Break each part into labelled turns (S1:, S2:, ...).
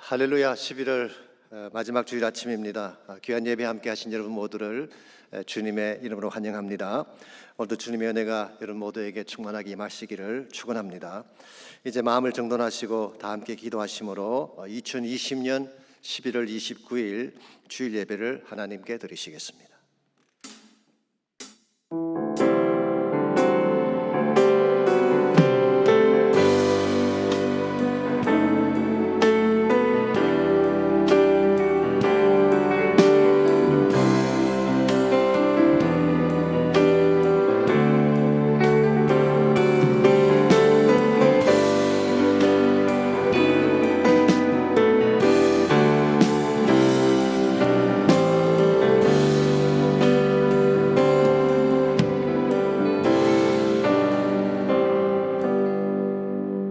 S1: 할렐루야. 11월 마지막 주일 아침입니다. 귀한 예배 함께 하신 여러분 모두를 주님의 이름으로 환영합니다. 오늘도 주님의 은혜가 여러분 모두에게 충만하게 임하시기를 축원합니다. 이제 마음을 정돈하시고 다 함께 기도하심으로 2020년 11월 29일 주일 예배를 하나님께 드리시겠습니다.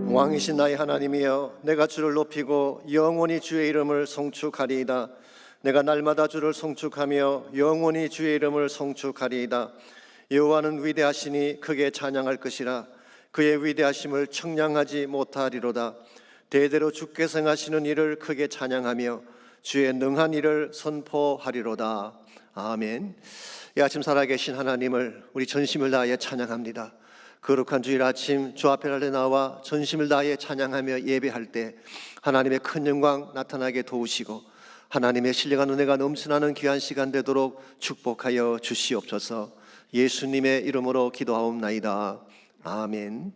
S1: 왕이신 나의 하나님이여, 내가 주를 높이고 영원히 주의 이름을 송축하리이다. 내가 날마다 주를 송축하며 영원히 주의 이름을 송축하리이다. 여호와는 위대하시니 크게 찬양할 것이라. 그의 위대하심을 청량하지 못하리로다. 대대로 주께서 행하시는 일을 크게 찬양하며 주의 능한 일을 선포하리로다. 아멘. 이 아침 살아계신 하나님을 우리 전심을 다하여 찬양합니다. 거룩한 주일 아침 주 앞에 나와 전심을 다하여 찬양하며 예배할 때 하나님의 큰 영광 나타나게 도우시고 하나님의 신령한 은혜가 넘쳐나는 귀한 시간 되도록 축복하여 주시옵소서. 예수님의 이름으로 기도하옵나이다. 아멘.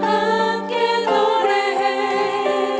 S2: 함께 노래해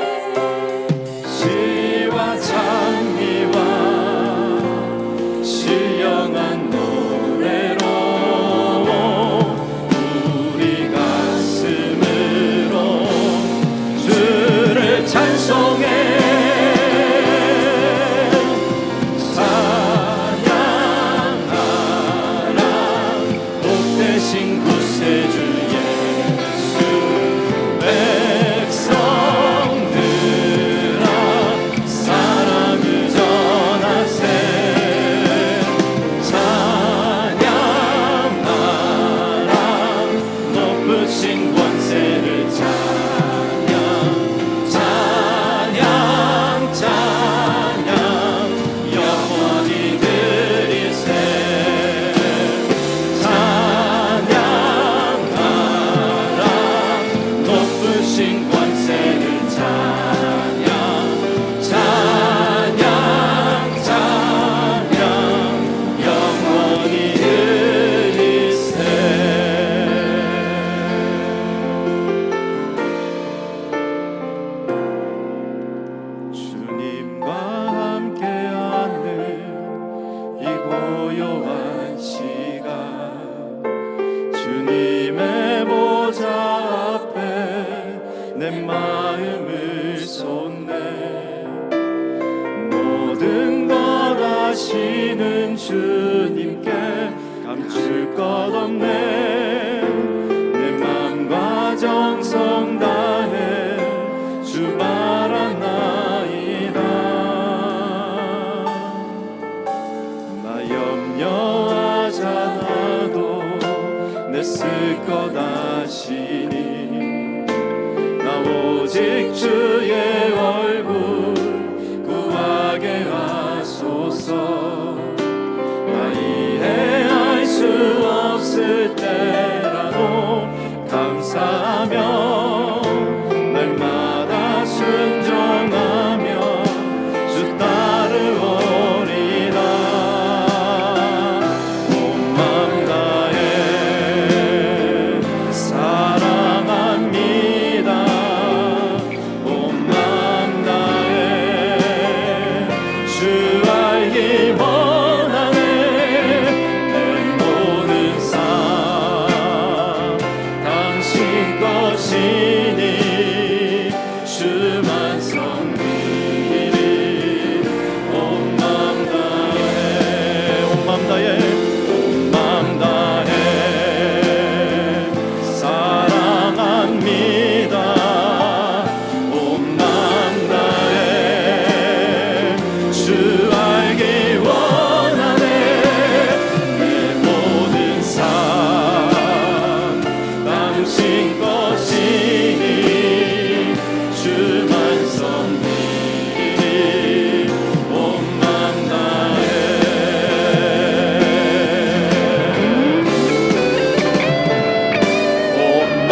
S2: 내 마음을 쏟네. 모든 것 아시는 주님께 감출 것 없네. 내 맘과 정성 다해 주 바라나이다. 나 염려하잖아도 내 쓸 것 아시니. 나 오직 주의 얼굴 구하게 하소서. 나 이해할 수 없을 때라도 감사하며 날마다 순종하며 주 따르오리라. 온 맘 다해 사랑합니다. 온 맘 다해 주 알기 원하네. 내 모든 삶 당신 것이니 주만 섬기리. 온 맘 다해 온 맘 다해 온 맘 다해 사랑합니다. 온 맘 다해 주 알기 원하네. 내 모든 삶 당신 것이니 주만 섬기리. 온 맘 다해 온 맘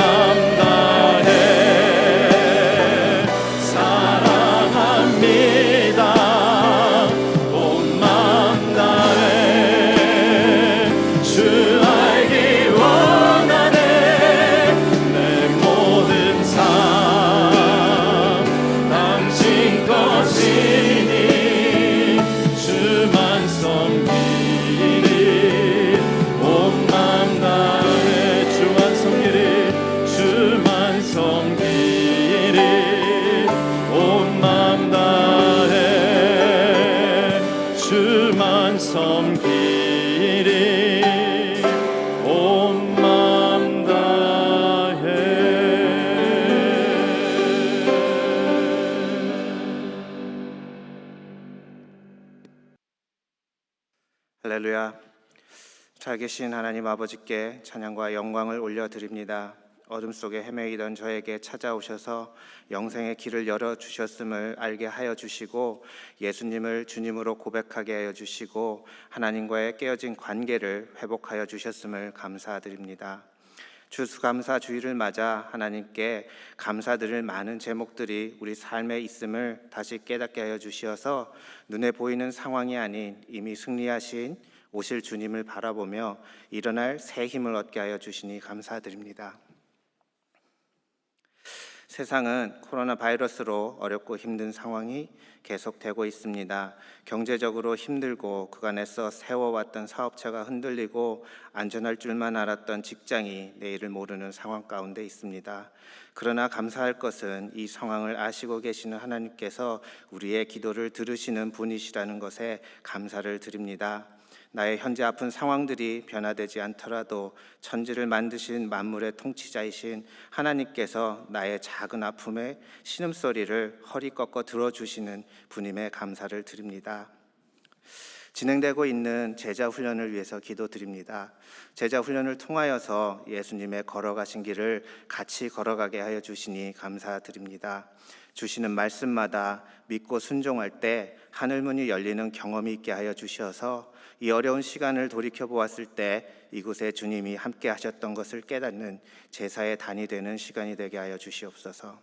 S2: 다해 사랑합니다. 온 맘 다해 주 알기 원하네. 내 모든 삶 당신 것이니 주만 섬기리. 온 맘 다해 주만 섬기리. 주만 섬기리. 온 맘 다해 주만 섬기리. 온 맘 다해.
S3: 할렐루야. 살계신 하나님 아버지께 찬양과 영광을 올려드립니다. 어둠 속에 헤매이던 저에게 찾아오셔서 영생의 길을 열어주셨음을 알게 하여 주시고 예수님을 주님으로 고백하게 하여 주시고 하나님과의 깨어진 관계를 회복하여 주셨음을 감사드립니다. 추수감사 주일을 맞아 하나님께 감사드릴 많은 제목들이 우리 삶에 있음을 다시 깨닫게 하여 주시어서 눈에 보이는 상황이 아닌 이미 승리하신 오실 주님을 바라보며 일어날 새 힘을 얻게 하여 주시니 감사드립니다. 세상은 코로나 바이러스로 어렵고 힘든 상황이 계속되고 있습니다. 경제적으로 힘들고 그간에서 세워왔던 사업체가 흔들리고 안전할 줄만 알았던 직장이 내일을 모르는 상황 가운데 있습니다. 그러나 감사할 것은 이 상황을 아시고 계시는 하나님께서 우리의 기도를 들으시는 분이시라는 것에 감사를 드립니다. 나의 현재 아픈 상황들이 변화되지 않더라도 천지를 만드신 만물의 통치자이신 하나님께서 나의 작은 아픔에 신음소리를 허리 꺾어 들어주시는 분임에 감사를 드립니다. 진행되고 있는 제자 훈련을 위해서 기도드립니다. 제자 훈련을 통하여서 예수님의 걸어가신 길을 같이 걸어가게 하여 주시니 감사드립니다. 주시는 말씀마다 믿고 순종할 때 하늘문이 열리는 경험이 있게 하여 주셔서 이 어려운 시간을 돌이켜 보았을 때 이곳에 주님이 함께 하셨던 것을 깨닫는 제사의 단이 되는 시간이 되게 하여 주시옵소서.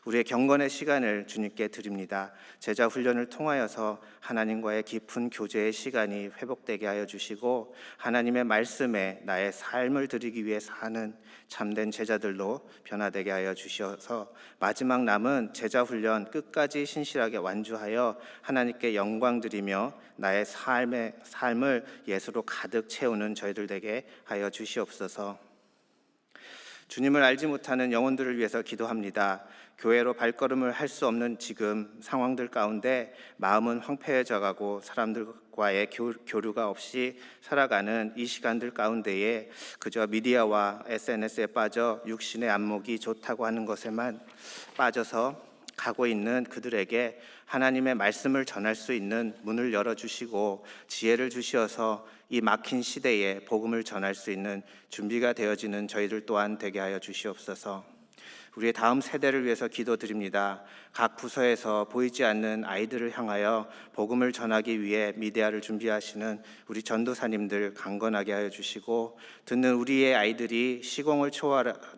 S3: 우리의 경건의 시간을 주님께 드립니다. 제자 훈련을 통하여서 하나님과의 깊은 교제의 시간이 회복되게 하여 주시고 하나님의 말씀에 나의 삶을 드리기 위해 사는 참된 제자들로 변화되게 하여 주셔서 마지막 남은 제자 훈련 끝까지 신실하게 완주하여 하나님께 영광 드리며 나의 삶을 예수로 가득 채우는 저희들 되게 하여 주시옵소서. 주님을 알지 못하는 영혼들을 위해서 기도합니다. 교회로 발걸음을 할 수 없는 지금 상황들 가운데 마음은 황폐해져 가고 사람들과의 교류가 없이 살아가는 이 시간들 가운데에 그저 미디어와 SNS에 빠져 육신의 안목이 좋다고 하는 것에만 빠져서 가고 있는 그들에게 하나님의 말씀을 전할 수 있는 문을 열어주시고 지혜를 주시어서 이 막힌 시대에 복음을 전할 수 있는 준비가 되어지는 저희들 또한 되게 하여 주시옵소서. 우리의 다음 세대를 위해서 기도드립니다. 각 부서에서 보이지 않는 아이들을 향하여 복음을 전하기 위해 미디어를 준비하시는 우리 전도사님들 강건하게 하여 주시고, 듣는 우리의 아이들이 시공을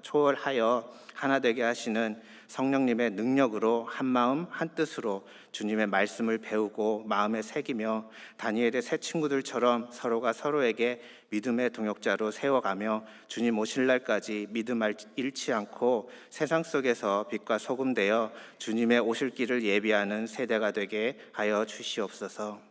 S3: 초월하여 하나 되게 하시는 성령님의 능력으로 한 마음 한 뜻으로 주님의 말씀을 배우고 마음에 새기며 다니엘의 새 친구들처럼 서로가 서로에게 믿음의 동역자로 세워가며 주님 오실 날까지 믿음 잃지 않고 세상 속에서 빛과 소금 되어 주님의 오실 길을 예비하는 세대가 되게 하여 주시옵소서.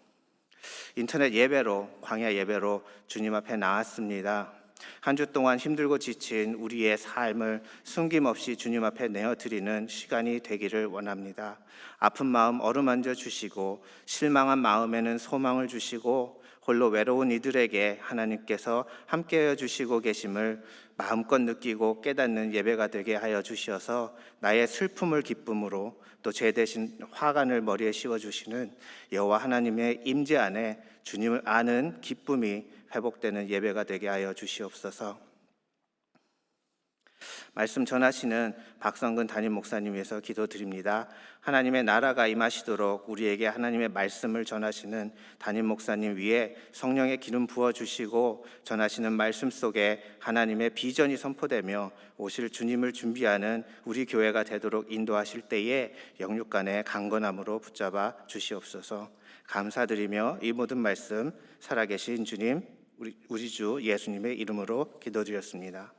S3: 인터넷 예배로, 광야 예배로 주님 앞에 나왔습니다. 한 주 동안 힘들고 지친 우리의 삶을 숨김없이 주님 앞에 내어드리는 시간이 되기를 원합니다. 아픈 마음 어루만져 주시고 실망한 마음에는 소망을 주시고 홀로 외로운 이들에게 하나님께서 함께하여 주시고 계심을 마음껏 느끼고 깨닫는 예배가 되게 하여 주시어서 나의 슬픔을 기쁨으로 또 제 대신 화관을 머리에 씌워주시는 여호와 하나님의 임재 안에 주님을 아는 기쁨이 회복되는 예배가 되게 하여 주시옵소서. 말씀 전하시는 박성근 담임 목사님 위해서 기도드립니다. 하나님의 나라가 임하시도록 우리에게 하나님의 말씀을 전하시는 담임 목사님 위에 성령의 기름 부어주시고 전하시는 말씀 속에 하나님의 비전이 선포되며 오실 주님을 준비하는 우리 교회가 되도록 인도하실 때에 영육간의 강건함으로 붙잡아 주시옵소서. 감사드리며 이 모든 말씀 살아계신 주님, 우리 주 예수님의 이름으로 기도드렸습니다.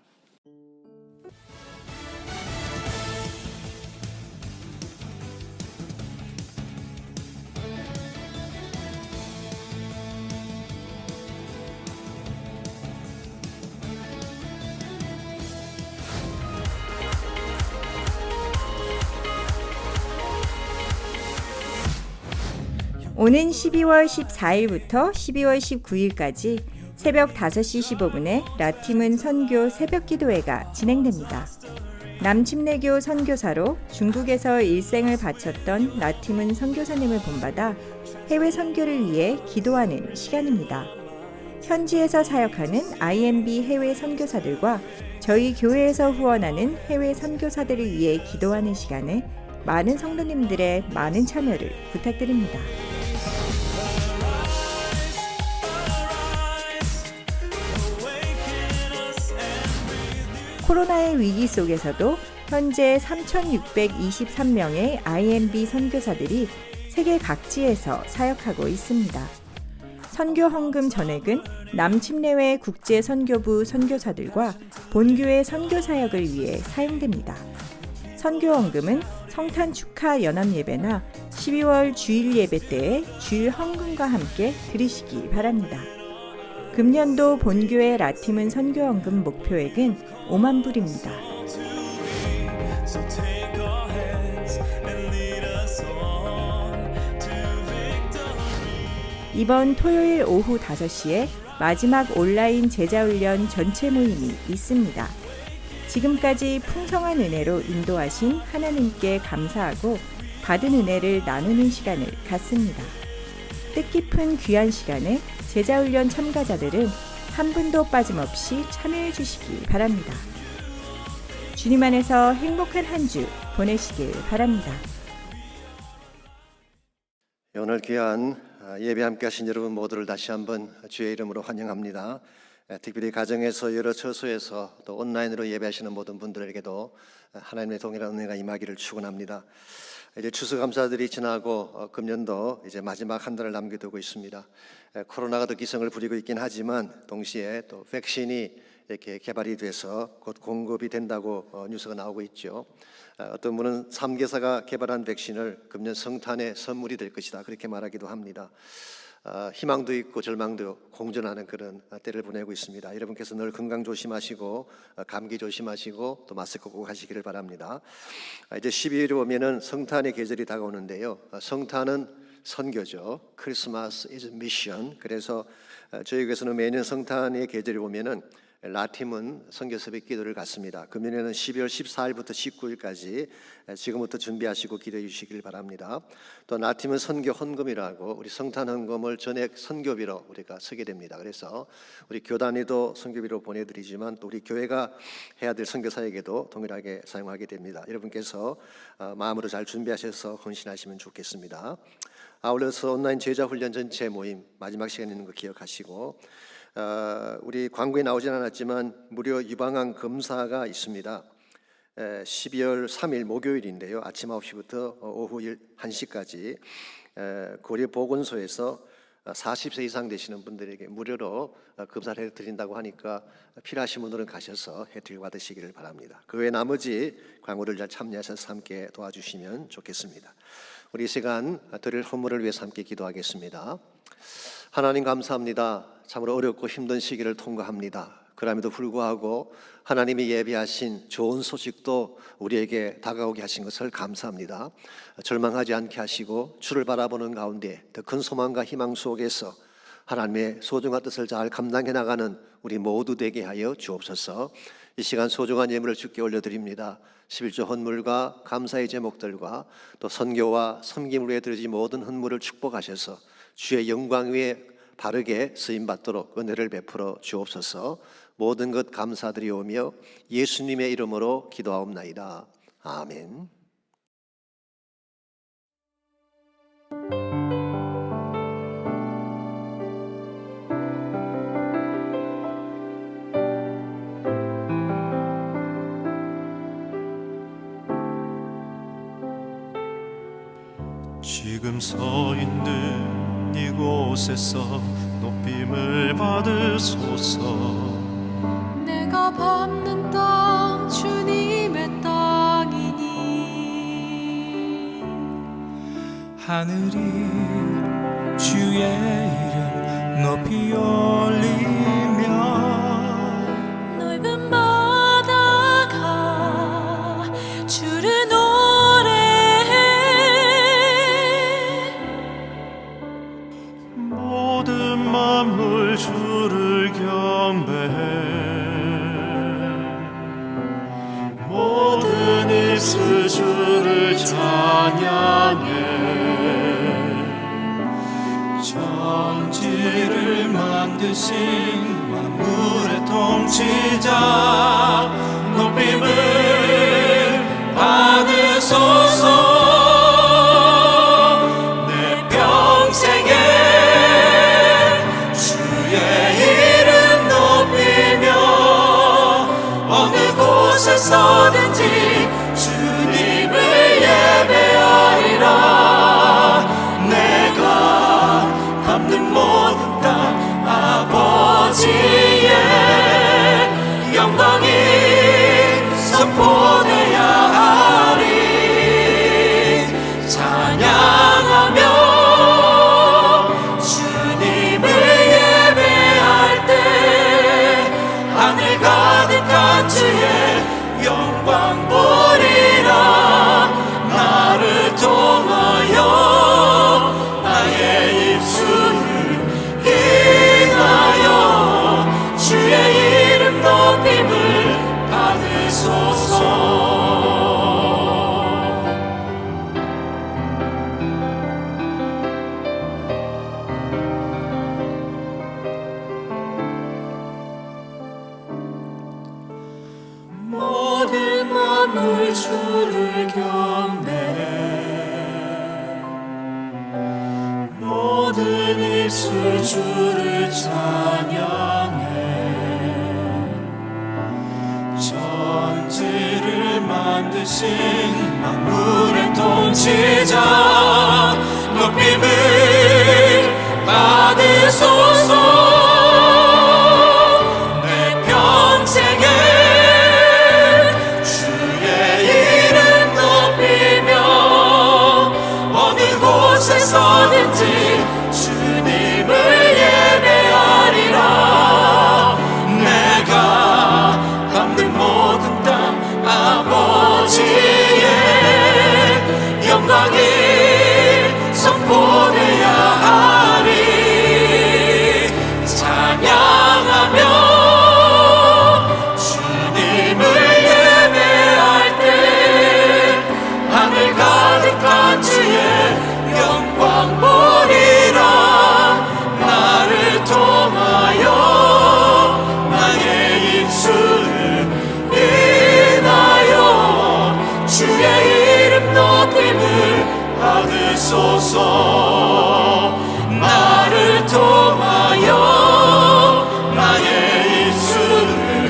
S4: 오는 12월 14일부터 12월 19일까지 새벽 5시 15분에 라팀은 선교 새벽기도회가 진행됩니다. 남침례교 선교사로 중국에서 일생을 바쳤던 라팀은 선교사님을 본받아 해외 선교를 위해 기도하는 시간입니다. 현지에서 사역하는 IMB 해외 선교사들과 저희 교회에서 후원하는 해외 선교사들을 위해 기도하는 시간에 많은 성도님들의 많은 참여를 부탁드립니다. 코로나의 위기 속에서도 현재 3,623명의 IMB 선교사들이 세계 각지에서 사역하고 있습니다. 선교 헌금 전액은 남침례회 국제선교부 선교사들과 본교회 선교 사역을 위해 사용됩니다. 선교 헌금은 성탄 축하 연합 예배나 12월 주일 예배 때의 주일 헌금과 함께 드리시기 바랍니다. 금년도 본교회 라팀은 선교 헌금 목표액은 5만 불입니다. 이번 토요일 오후 5시에 마지막 온라인 제자훈련 전체 모임이 있습니다. 지금까지 풍성한 은혜로 인도하신 하나님께 감사하고 받은 은혜를 나누는 시간을 갖습니다. 뜻깊은 귀한 시간에 제자훈련 참가자들은 한 분도 빠짐없이 참여해 주시기 바랍니다. 주님 안에서 행복한 한 주 보내시길 바랍니다.
S1: 오늘 귀한 예배 함께 하신 여러분 모두를 다시 한번 주의 이름으로 환영합니다. 특별히 가정에서 여러 처소에서 또 온라인으로 예배하시는 모든 분들에게도 하나님의 동일한 은혜가 임하기를 축원합니다. 이제 추수감사들이 지나고 금년도 이제 마지막 한 달을 남겨두고 있습니다. 코로나가 더 기승을 부리고 있긴 하지만 동시에 또 백신이 이렇게 개발이 돼서 곧 공급이 된다고 뉴스가 나오고 있죠. 어떤 분은 3개사가 개발한 백신을 금년 성탄의 선물이 될 것이다 그렇게 말하기도 합니다. 희망도 있고 절망도 공존하는 그런 때를 보내고 있습니다. 여러분께서 늘 건강 조심하시고 감기 조심하시고 또 마스크 꼭 하시기를 바랍니다. 이제 12월이 오면은 성탄의 계절이 다가오는데요. 성탄은 선교죠. 크리스마스 is mission. 그래서 저희 교회에서는 매년 성탄의 계절이 오면은 라팀은 선교 새벽 기도를 갖습니다. 금년에는 12월 14일부터 19일까지 지금부터 준비하시고 기도해 주시길 바랍니다. 또 라팀은 선교 헌금이라고 우리 성탄 헌금을 전액 선교비로 우리가 쓰게 됩니다. 그래서 우리 교단위도 선교비로 보내드리지만 또 우리 교회가 해야 될 선교 사역에도 동일하게 사용하게 됩니다. 여러분께서 마음으로 잘 준비하셔서 헌신하시면 좋겠습니다. 아울러서 온라인 제자훈련 전체 모임 마지막 시간에 있는 거 기억하시고 우리 광고에 나오진 않았지만 무료 유방암 검사가 있습니다. 12월 3일 목요일인데요. 아침 9시부터 오후 1시까지 고려보건소에서 40세 이상 되시는 분들에게 무료로 검사를 해드린다고 하니까 필요하신 분들은 가셔서 혜택을 받으시기를 바랍니다. 그 외 나머지 광고를 잘 참여하셔서 함께 도와주시면 좋겠습니다. 우리 이 시간 드릴 헌물을 위해서 함께 기도하겠습니다. 하나님 감사합니다. 참으로 어렵고 힘든 시기를 통과합니다. 그럼에도 불구하고 하나님이 예비하신 좋은 소식도 우리에게 다가오게 하신 것을 감사합니다. 절망하지 않게 하시고 주를 바라보는 가운데 더 큰 소망과 희망 속에서 하나님의 소중한 뜻을 잘 감당해 나가는 우리 모두 되게 하여 주옵소서. 이 시간 소중한 예물을 주께 올려드립니다. 11조 헌물과 감사의 제목들과 또 선교와 섬김을 위해 드리지 모든 헌물을 축복하셔서 주의 영광 위에 바르게 쓰임받도록 은혜를 베풀어 주옵소서. 모든 것 감사드리오며 예수님의 이름으로 기도하옵나이다. 아멘.
S2: 지금 서 있는 이곳에서 높임을 받으소서.
S5: 내가 밟는 땅 주님의 땅이니
S6: 하늘이 주의 이름 높이 올리며
S5: 넓은 바다가 주를 노래해
S2: 모든 만물 주를 경배해. 모든 입술 주를 찬양해.
S6: 천지를 만드신 만물의 통치자 높임을 받으소서. 내 평생에 주의 이름 높이며 어느 곳에서든지 주님을 예배하리라. 내가 밟는 모든 땅 아버지의 영광이 선포되어야 하리. 찬양하며 주님을 예배할 때 하늘 가득한 주의 영광 보리라. 나를 통하여 나의 입술을 인하여 주의 이름 높임을 받으소서. 모든 만물 주를 경배해. 모든 입술 주를 찬양해. 천지를 만드신 만물의 통치자 높임을 받으소서. 내 평생에 주의 이름 높이며 어느 곳에서든지 주님 받으소서. 나를 통하여 나의 입술을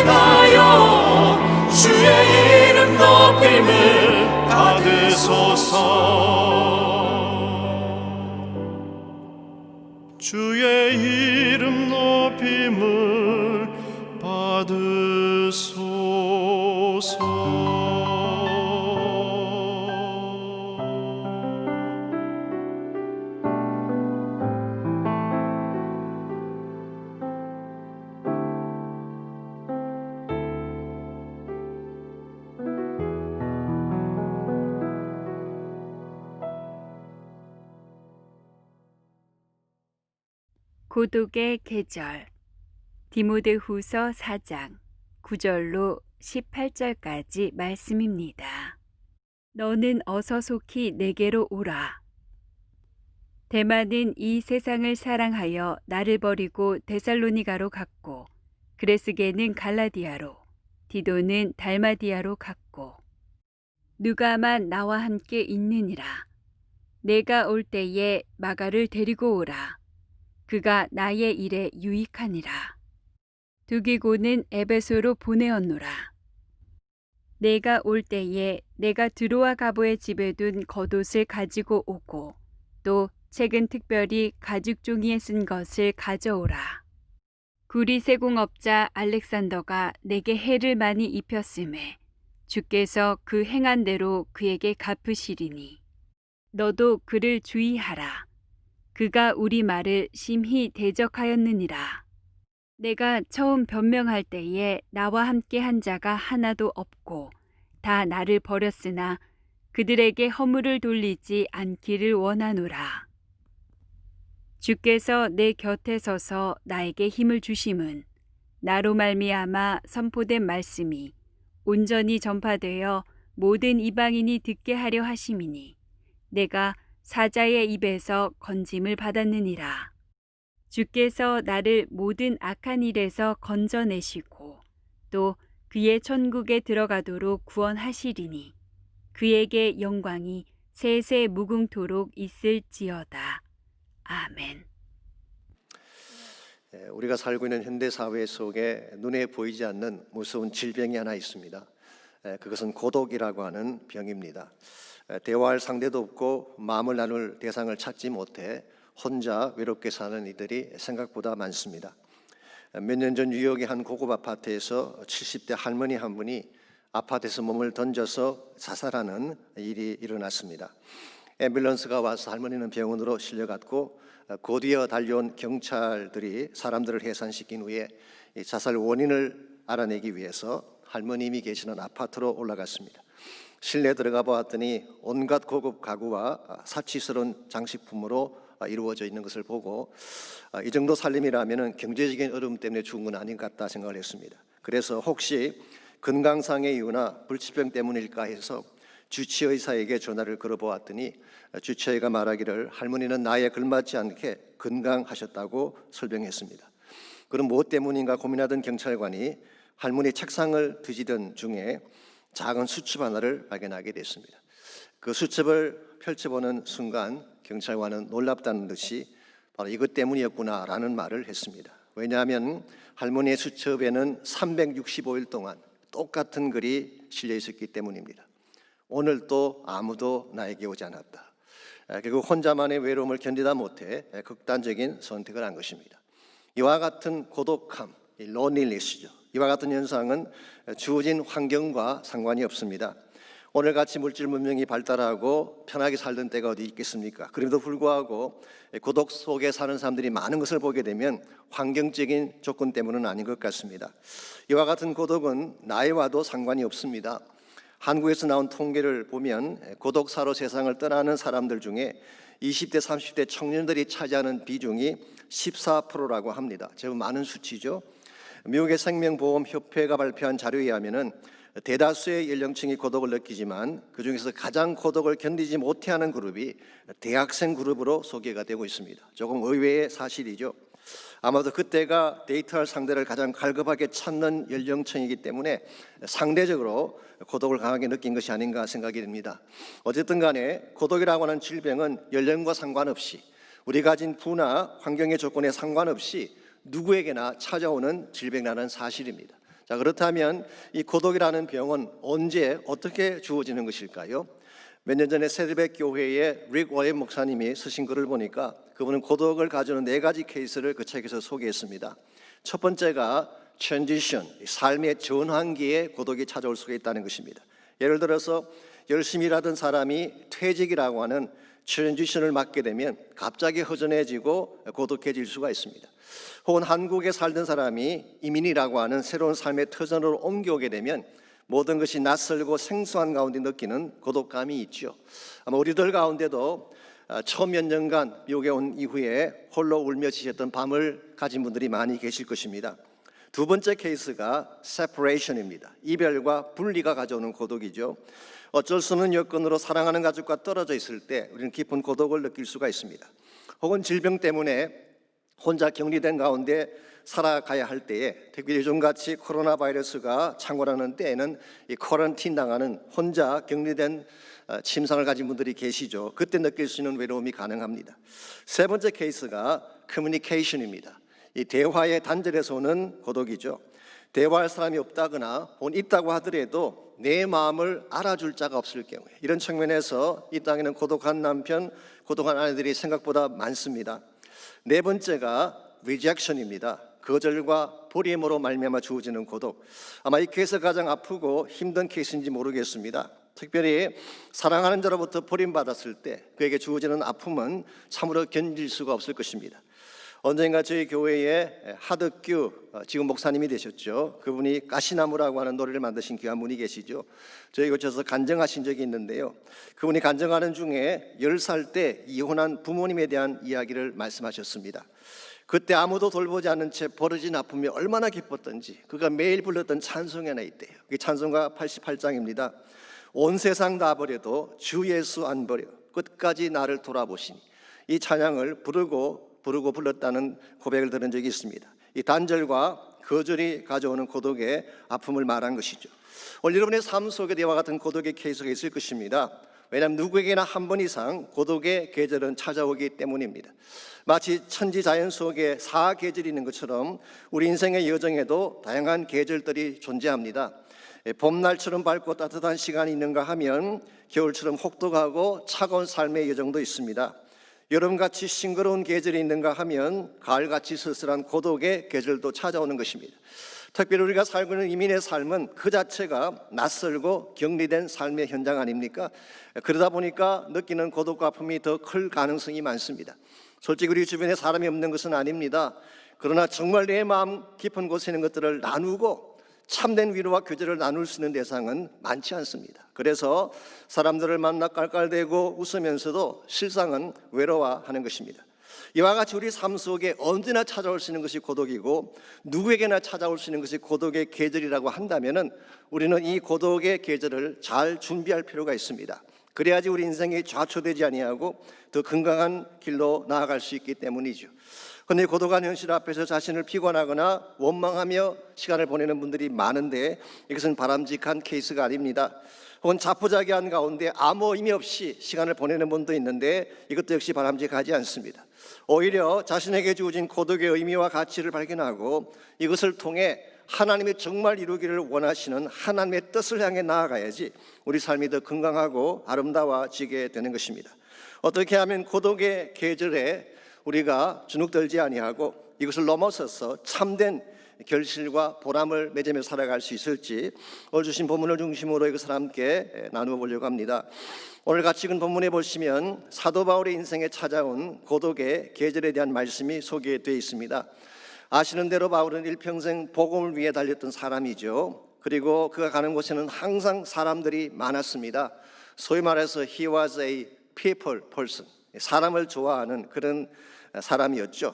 S6: 인하여 주의 이름 높임을
S2: 받으소서. 주의 이름 높임을 받으소서.
S7: 고독의 계절 디모데후서 4장 9절로 18절까지 말씀입니다. 너는 어서 속히 내게로 오라. 데마는 이 세상을 사랑하여 나를 버리고 데살로니가로 갔고, 그레스게는 갈라디아로, 디도는 달마디아로 갔고, 누가만 나와 함께 있느니라. 내가 올 때에 마가를 데리고 오라. 그가 나의 일에 유익하니라. 두기고는 에베소로 보내었노라. 내가 올 때에 내가 드로아 가보의 집에 둔 겉옷을 가지고 오고, 또 책은 특별히 가죽 종이에 쓴 것을 가져오라. 구리 세공업자 알렉산더가 내게 해를 많이 입혔음에 주께서 그 행한 대로 그에게 갚으시리니, 너도 그를 주의하라. 그가 우리 말을 심히 대적하였느니라. 내가 처음 변명할 때에 나와 함께 한 자가 하나도 없고 다 나를 버렸으나 그들에게 허물을 돌리지 않기를 원하노라. 주께서 내 곁에 서서 나에게 힘을 주심은 나로 말미암아 선포된 말씀이 온전히 전파되어 모든 이방인이 듣게 하려 하심이니, 내가 사자의 입에서 건짐을 받았느니라. 주께서 나를 모든 악한 일에서 건져내시고 또 그의 천국에 들어가도록 구원하시리니, 그에게 영광이 세세 무궁토록 있을지어다. 아멘.
S1: 우리가 살고 있는 현대 사회 속에 눈에 보이지 않는 무서운 질병이 하나 있습니다. 그것은 고독이라고 하는 병입니다. 대화할 상대도 없고 마음을 나눌 대상을 찾지 못해 혼자 외롭게 사는 이들이 생각보다 많습니다. 몇 년 전 뉴욕의 한 고급 아파트에서 70대 할머니 한 분이 아파트에서 몸을 던져서 자살하는 일이 일어났습니다. 앰뷸런스가 와서 할머니는 병원으로 실려갔고, 곧이어 달려온 경찰들이 사람들을 해산시킨 후에 자살 원인을 알아내기 위해서 할머님이 계시는 아파트로 올라갔습니다. 실내 들어가 보았더니 온갖 고급 가구와 사치스러운 장식품으로 이루어져 있는 것을 보고, 이 정도 살림이라면 경제적인 어려움 때문에 죽은 건 아닌 것 같다 생각을 했습니다. 그래서 혹시 건강상의 이유나 불치병 때문일까 해서 주치의사에게 전화를 걸어보았더니 주치의가 말하기를 할머니는 나이에 걸맞지 않게 건강하셨다고 설명했습니다. 그럼 무엇 때문인가 고민하던 경찰관이 할머니 책상을 뒤지던 중에 작은 수첩 하나를 발견하게 됐습니다. 그 수첩을 펼쳐보는 순간 경찰관은 놀랍다는 듯이 바로 이것 때문이었구나라는 말을 했습니다. 왜냐하면 할머니의 수첩에는 365일 동안 똑같은 글이 실려 있었기 때문입니다. 오늘 또 아무도 나에게 오지 않았다. 결국 혼자만의 외로움을 견디다 못해 극단적인 선택을 한 것입니다. 이와 같은 고독함, loneliness죠. 이와 같은 현상은 주어진 환경과 상관이 없습니다. 오늘같이 물질 문명이 발달하고 편하게 살던 때가 어디 있겠습니까? 그럼에도 불구하고 고독 속에 사는 사람들이 많은 것을 보게 되면 환경적인 조건 때문은 아닌 것 같습니다. 이와 같은 고독은 나이와도 상관이 없습니다. 한국에서 나온 통계를 보면 고독사로 세상을 떠나는 사람들 중에 20대, 30대 청년들이 차지하는 비중이 14%라고 합니다. 제법 많은 수치죠. 미국의 생명보험협회가 발표한 자료에 의하면 대다수의 연령층이 고독을 느끼지만 그중에서 가장 고독을 견디지 못해하는 그룹이 대학생 그룹으로 소개가 되고 있습니다. 조금 의외의 사실이죠. 아마도 그때가 데이트할 상대를 가장 갈급하게 찾는 연령층이기 때문에 상대적으로 고독을 강하게 느낀 것이 아닌가 생각이 됩니다. 어쨌든 간에 고독이라고 하는 질병은 연령과 상관없이 우리 가진 부나 환경의 조건에 상관없이 누구에게나 찾아오는 질병이라는 사실입니다. 자, 그렇다면 이 고독이라는 병은 언제 어떻게 주어지는 것일까요? 몇 년 전에 세드백 교회의 릭 워렌 목사님이 쓰신 글을 보니까 그분은 고독을 가져오는 4가지 케이스를 그 책에서 소개했습니다. 첫 번째가 transition, 삶의 전환기에 고독이 찾아올 수가 있다는 것입니다. 예를 들어서 열심히 일하던 사람이 퇴직이라고 하는 transition을 맞게 되면 갑자기 허전해지고 고독해질 수가 있습니다. 혹은 한국에 살던 사람이 이민이라고 하는 새로운 삶의 터전으로 옮겨오게 되면 모든 것이 낯설고 생소한 가운데 느끼는 고독감이 있죠. 아마 우리들 가운데도 처음 몇 년간 미국에 온 이후에 홀로 울며 지냈던 밤을 가진 분들이 많이 계실 것입니다. 두 번째 케이스가 separation입니다. 이별과 분리가 가져오는 고독이죠. 어쩔 수 없는 여건으로 사랑하는 가족과 떨어져 있을 때 우리는 깊은 고독을 느낄 수가 있습니다. 혹은 질병 때문에 혼자 격리된 가운데 살아가야 할 때에, 특히 요즘같이 코로나 바이러스가 창궐하는 때에는 이 쿼런틴 당하는 혼자 격리된 침상을 가진 분들이 계시죠. 그때 느낄 수 있는 외로움이 가능합니다. 세 번째 케이스가 커뮤니케이션입니다. 이 대화의 단절에서 오는 고독이죠. 대화할 사람이 없다거나 혹은 있다고 하더라도 내 마음을 알아줄 자가 없을 경우에, 이런 측면에서 이 땅에는 고독한 남편, 고독한 아내들이 생각보다 많습니다. 네 번째가 rejection입니다. 거절과 버림으로 말미암아 주어지는 고독. 아마 이 케이스가 가장 아프고 힘든 케이스인지 모르겠습니다. 특별히 사랑하는 자로부터 버림받았을 때 그에게 주어지는 아픔은 참으로 견딜 수가 없을 것입니다. 언젠가 저희 교회에 하덕규 지금 목사님이 되셨죠. 그분이 가시나무라고 하는 노래를 만드신 귀한 분이 계시죠. 저희 교회에서 간증하신 적이 있는데요. 그분이 간증하는 중에 10살 때 이혼한 부모님에 대한 이야기를 말씀하셨습니다. 그때 아무도 돌보지 않은 채 벌어진 아픔이 얼마나 기뻤던지 그가 매일 불렀던 찬송이 하나 있대요. 그게 찬송가 88장입니다. 온 세상 다 버려도 주 예수 안 버려 끝까지 나를 돌아보시니, 이 찬양을 부르고 불렀다는 고백을 들은 적이 있습니다. 이 단절과 거절이 가져오는 고독의 아픔을 말한 것이죠. 오늘 여러분의 삶 속에 이와 같은 고독의 케이스가 있을 것입니다. 왜냐하면 누구에게나 한 번 이상 고독의 계절은 찾아오기 때문입니다. 마치 천지자연 속에 4계절이 있는 것처럼 우리 인생의 여정에도 다양한 계절들이 존재합니다. 봄날처럼 밝고 따뜻한 시간이 있는가 하면 겨울처럼 혹독하고 차가운 삶의 여정도 있습니다. 여름같이 싱그러운 계절이 있는가 하면 가을같이 쓸쓸한 고독의 계절도 찾아오는 것입니다. 특별히 우리가 살고 있는 이민의 삶은 그 자체가 낯설고 격리된 삶의 현장 아닙니까? 그러다 보니까 느끼는 고독과 아픔이 더 클 가능성이 많습니다. 솔직히 우리 주변에 사람이 없는 것은 아닙니다. 그러나 정말 내 마음 깊은 곳에 있는 것들을 나누고 참된 위로와 교제를 나눌 수 있는 대상은 많지 않습니다. 그래서 사람들을 만나 깔깔대고 웃으면서도 실상은 외로워하는 것입니다. 이와 같이 우리 삶 속에 언제나 찾아올 수 있는 것이 고독이고 누구에게나 찾아올 수 있는 것이 고독의 계절이라고 한다면 우리는 이 고독의 계절을 잘 준비할 필요가 있습니다. 그래야지 우리 인생이 좌초되지 아니하고 더 건강한 길로 나아갈 수 있기 때문이죠. 그런데 고독한 현실 앞에서 자신을 피곤하거나 원망하며 시간을 보내는 분들이 많은데 이것은 바람직한 케이스가 아닙니다. 혹은 자포자기한 가운데 아무 의미 없이 시간을 보내는 분도 있는데 이것도 역시 바람직하지 않습니다. 오히려 자신에게 주어진 고독의 의미와 가치를 발견하고 이것을 통해 하나님이 정말 이루기를 원하시는 하나님의 뜻을 향해 나아가야지 우리 삶이 더 건강하고 아름다워지게 되는 것입니다. 어떻게 하면 고독의 계절에 우리가 주눅들지 아니하고 이것을 넘어서서 참된 결실과 보람을 맺으며 살아갈 수 있을지 오늘 주신 본문을 중심으로 이것을 함께 나누어 보려고 합니다. 오늘 같이 읽은 본문에 보시면 사도 바울의 인생에 찾아온 고독의 계절에 대한 말씀이 소개되어 있습니다. 아시는 대로 바울은 일평생 복음을 위해 달렸던 사람이죠. 그리고 그가 가는 곳에는 항상 사람들이 많았습니다. 소위 말해서 he was a people person, 사람을 좋아하는 그런 사람이었죠.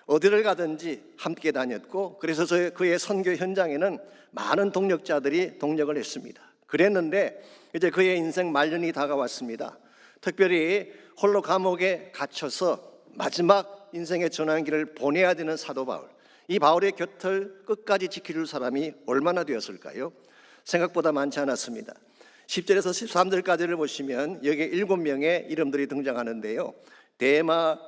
S1: 어디를 가든지 함께 다녔고 그래서 그의 선교 현장에는 많은 동력자들이 동력을 했습니다. 그랬는데 이제 그의 인생 말년이 다가왔습니다. 특별히 홀로 감옥에 갇혀서 마지막 인생의 전환기를 보내야 되는 사도 바울. 이 바울의 곁을 끝까지 지켜줄 사람이 얼마나 되었을까요? 생각보다 많지 않았습니다. 10절에서 13절까지를 보시면 여기에 7명의 이름들이 등장하는데요. 데마,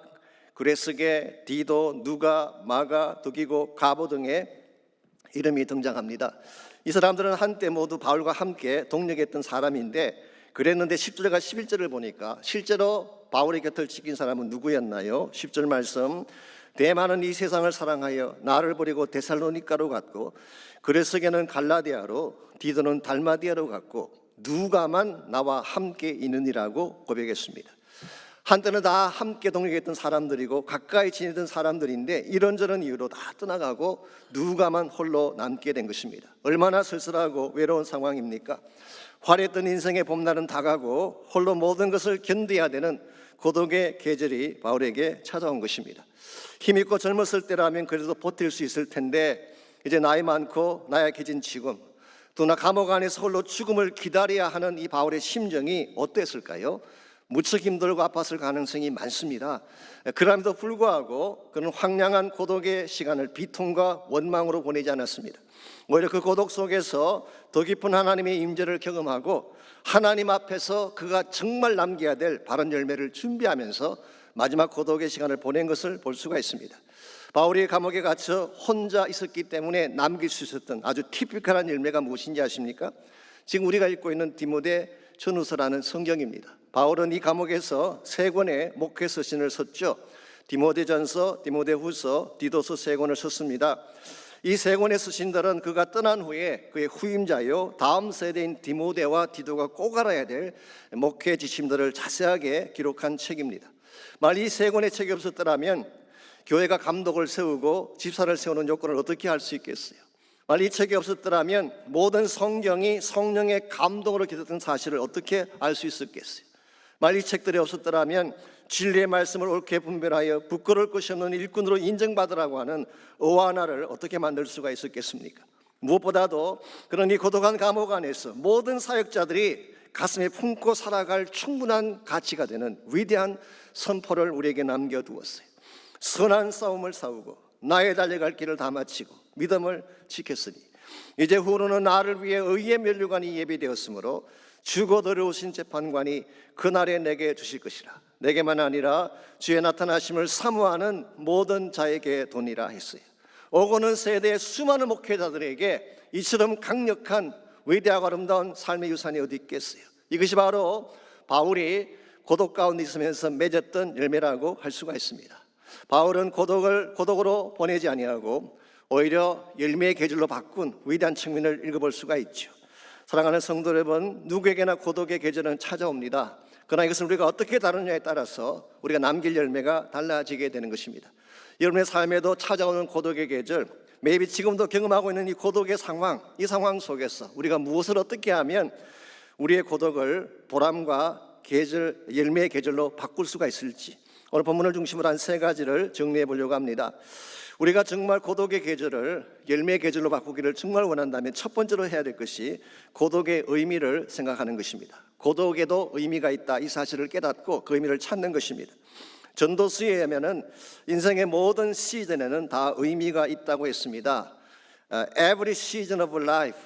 S1: 그레스게, 디도, 누가, 마가, 두기고, 가보 등의 이름이 등장합니다. 이 사람들은 한때 모두 바울과 함께 동력했던 사람인데, 그랬는데 10절과 11절을 보니까 실제로 바울의 곁을 지킨 사람은 누구였나요? 10절 말씀, 데마는 이 세상을 사랑하여 나를 버리고 데살로니가로 갔고, 그레스게는 갈라디아로, 디도는 달마디아로 갔고, 누가만 나와 함께 있느니라고 고백했습니다. 한때는 다 함께 동역했던 사람들이고 가까이 지내던 사람들인데 이런저런 이유로 다 떠나가고 누가만 홀로 남게 된 것입니다. 얼마나 쓸쓸하고 외로운 상황입니까? 화려했던 인생의 봄날은 다가고 홀로 모든 것을 견뎌야 되는 고독의 계절이 바울에게 찾아온 것입니다. 힘있고 젊었을 때라면 그래도 버틸 수 있을 텐데 이제 나이 많고 나약해진 지금, 또 나 감옥 안에서 홀로 죽음을 기다려야 하는 이 바울의 심정이 어땠을까요? 무척 힘들고 아팠을 가능성이 많습니다. 그럼에도 불구하고 그는 황량한 고독의 시간을 비통과 원망으로 보내지 않았습니다. 오히려 그 고독 속에서 더 깊은 하나님의 임재를 경험하고 하나님 앞에서 그가 정말 남겨야 될 바른 열매를 준비하면서 마지막 고독의 시간을 보낸 것을 볼 수가 있습니다. 바울이 감옥에 갇혀 혼자 있었기 때문에 남길 수 있었던 아주 티피컬한 열매가 무엇인지 아십니까? 지금 우리가 읽고 있는 디모데 전후서라는 성경입니다. 바울은 이 감옥에서 3권의 목회 서신을 썼죠. 디모데전서, 디모데후서, 디도서 3권을 썼습니다. 이 3권의 서신들은 그가 떠난 후에 그의 후임자요 다음 세대인 디모데와 디도가 꼭 알아야 될 목회 지침들을 자세하게 기록한 책입니다. 만약 이 3권의 책이 없었더라면 교회가 감독을 세우고 집사를 세우는 요건을 어떻게 할 수 있겠어요? 만약 이 책이 없었더라면 모든 성경이 성령의 감동으로 기록된 사실을 어떻게 알 수 있었겠어요? 만약 이 책들이 없었더라면 진리의 말씀을 옳게 분별하여 부끄러울 것이 없는 일꾼으로 인정받으라고 하는 어와나를 어떻게 만들 수가 있었겠습니까? 무엇보다도 그런 이 고독한 감옥 안에서 모든 사역자들이 가슴에 품고 살아갈 충분한 가치가 되는 위대한 선포를 우리에게 남겨두었어요. 선한 싸움을 싸우고 나의 달려갈 길을 다 마치고 믿음을 지켰으니 이제 후로는 나를 위해 의의 면류관이 예비되었으므로 주고 더러우신 재판관이 그날에 내게 주실 것이라. 내게만 아니라 주의 나타나심을 사모하는 모든 자에게 도니라 했어요. 오고는 세대의 수많은 목회자들에게 이처럼 강력한 위대하고 아름다운 삶의 유산이 어디 있겠어요? 이것이 바로 바울이 고독 가운데 있으면서 맺었던 열매라고 할 수가 있습니다. 바울은 고독으로 보내지 아니하고 오히려 열매의 계절로 바꾼 위대한 측면을 읽어볼 수가 있죠. 사랑하는 성도 여러분, 누구에게나 고독의 계절은 찾아옵니다. 그러나 이것을 우리가 어떻게 다루느냐에 따라서 우리가 남길 열매가 달라지게 되는 것입니다. 여러분의 삶에도 찾아오는 고독의 계절, maybe 지금도 경험하고 있는 이 고독의 상황, 이 상황 속에서 우리가 무엇을 어떻게 하면 우리의 고독을 보람과 계절, 열매의 계절로 바꿀 수가 있을지 오늘 본문을 중심으로 한 3가지를 정리해 보려고 합니다. 우리가 정말 고독의 계절을 열매의 계절로 바꾸기를 정말 원한다면 첫 번째로 해야 될 것이 고독의 의미를 생각하는 것입니다. 고독에도 의미가 있다, 이 사실을 깨닫고 그 의미를 찾는 것입니다. 전도서에 의하면 인생의 모든 시즌에는 다 의미가 있다고 했습니다. Every season of life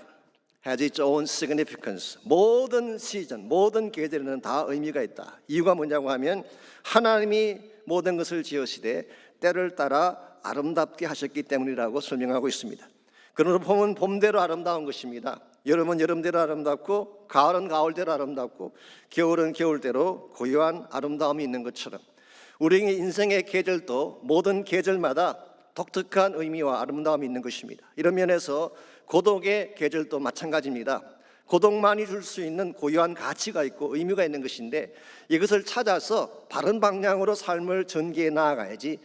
S1: has its own significance. 모든 시즌, 모든 계절에는 다 의미가 있다. 이유가 뭐냐고 하면 하나님이 모든 것을 지으시되 때를 따라 아름답게 하셨기 때문이라고 설명하고 있습니다. 그러므로 봄은 봄대로 아름다운 것입니다. 여름은 여름대로 아름답고 가을은 가을대로 아름답고 겨울은 겨울대로 고유한 아름다움이 있는 것처럼 우리의 인생의 계절도 모든 계절마다 독특한 의미와 아름다움이 있는 것입니다. 이런 면에서 고독의 계절도 마찬가지입니다. 고독만이 줄 수 있는 고유한 가치가 있고 의미가 있는 것인데 이것을 찾아서 바른 방향으로 삶을 전개해 나아가야지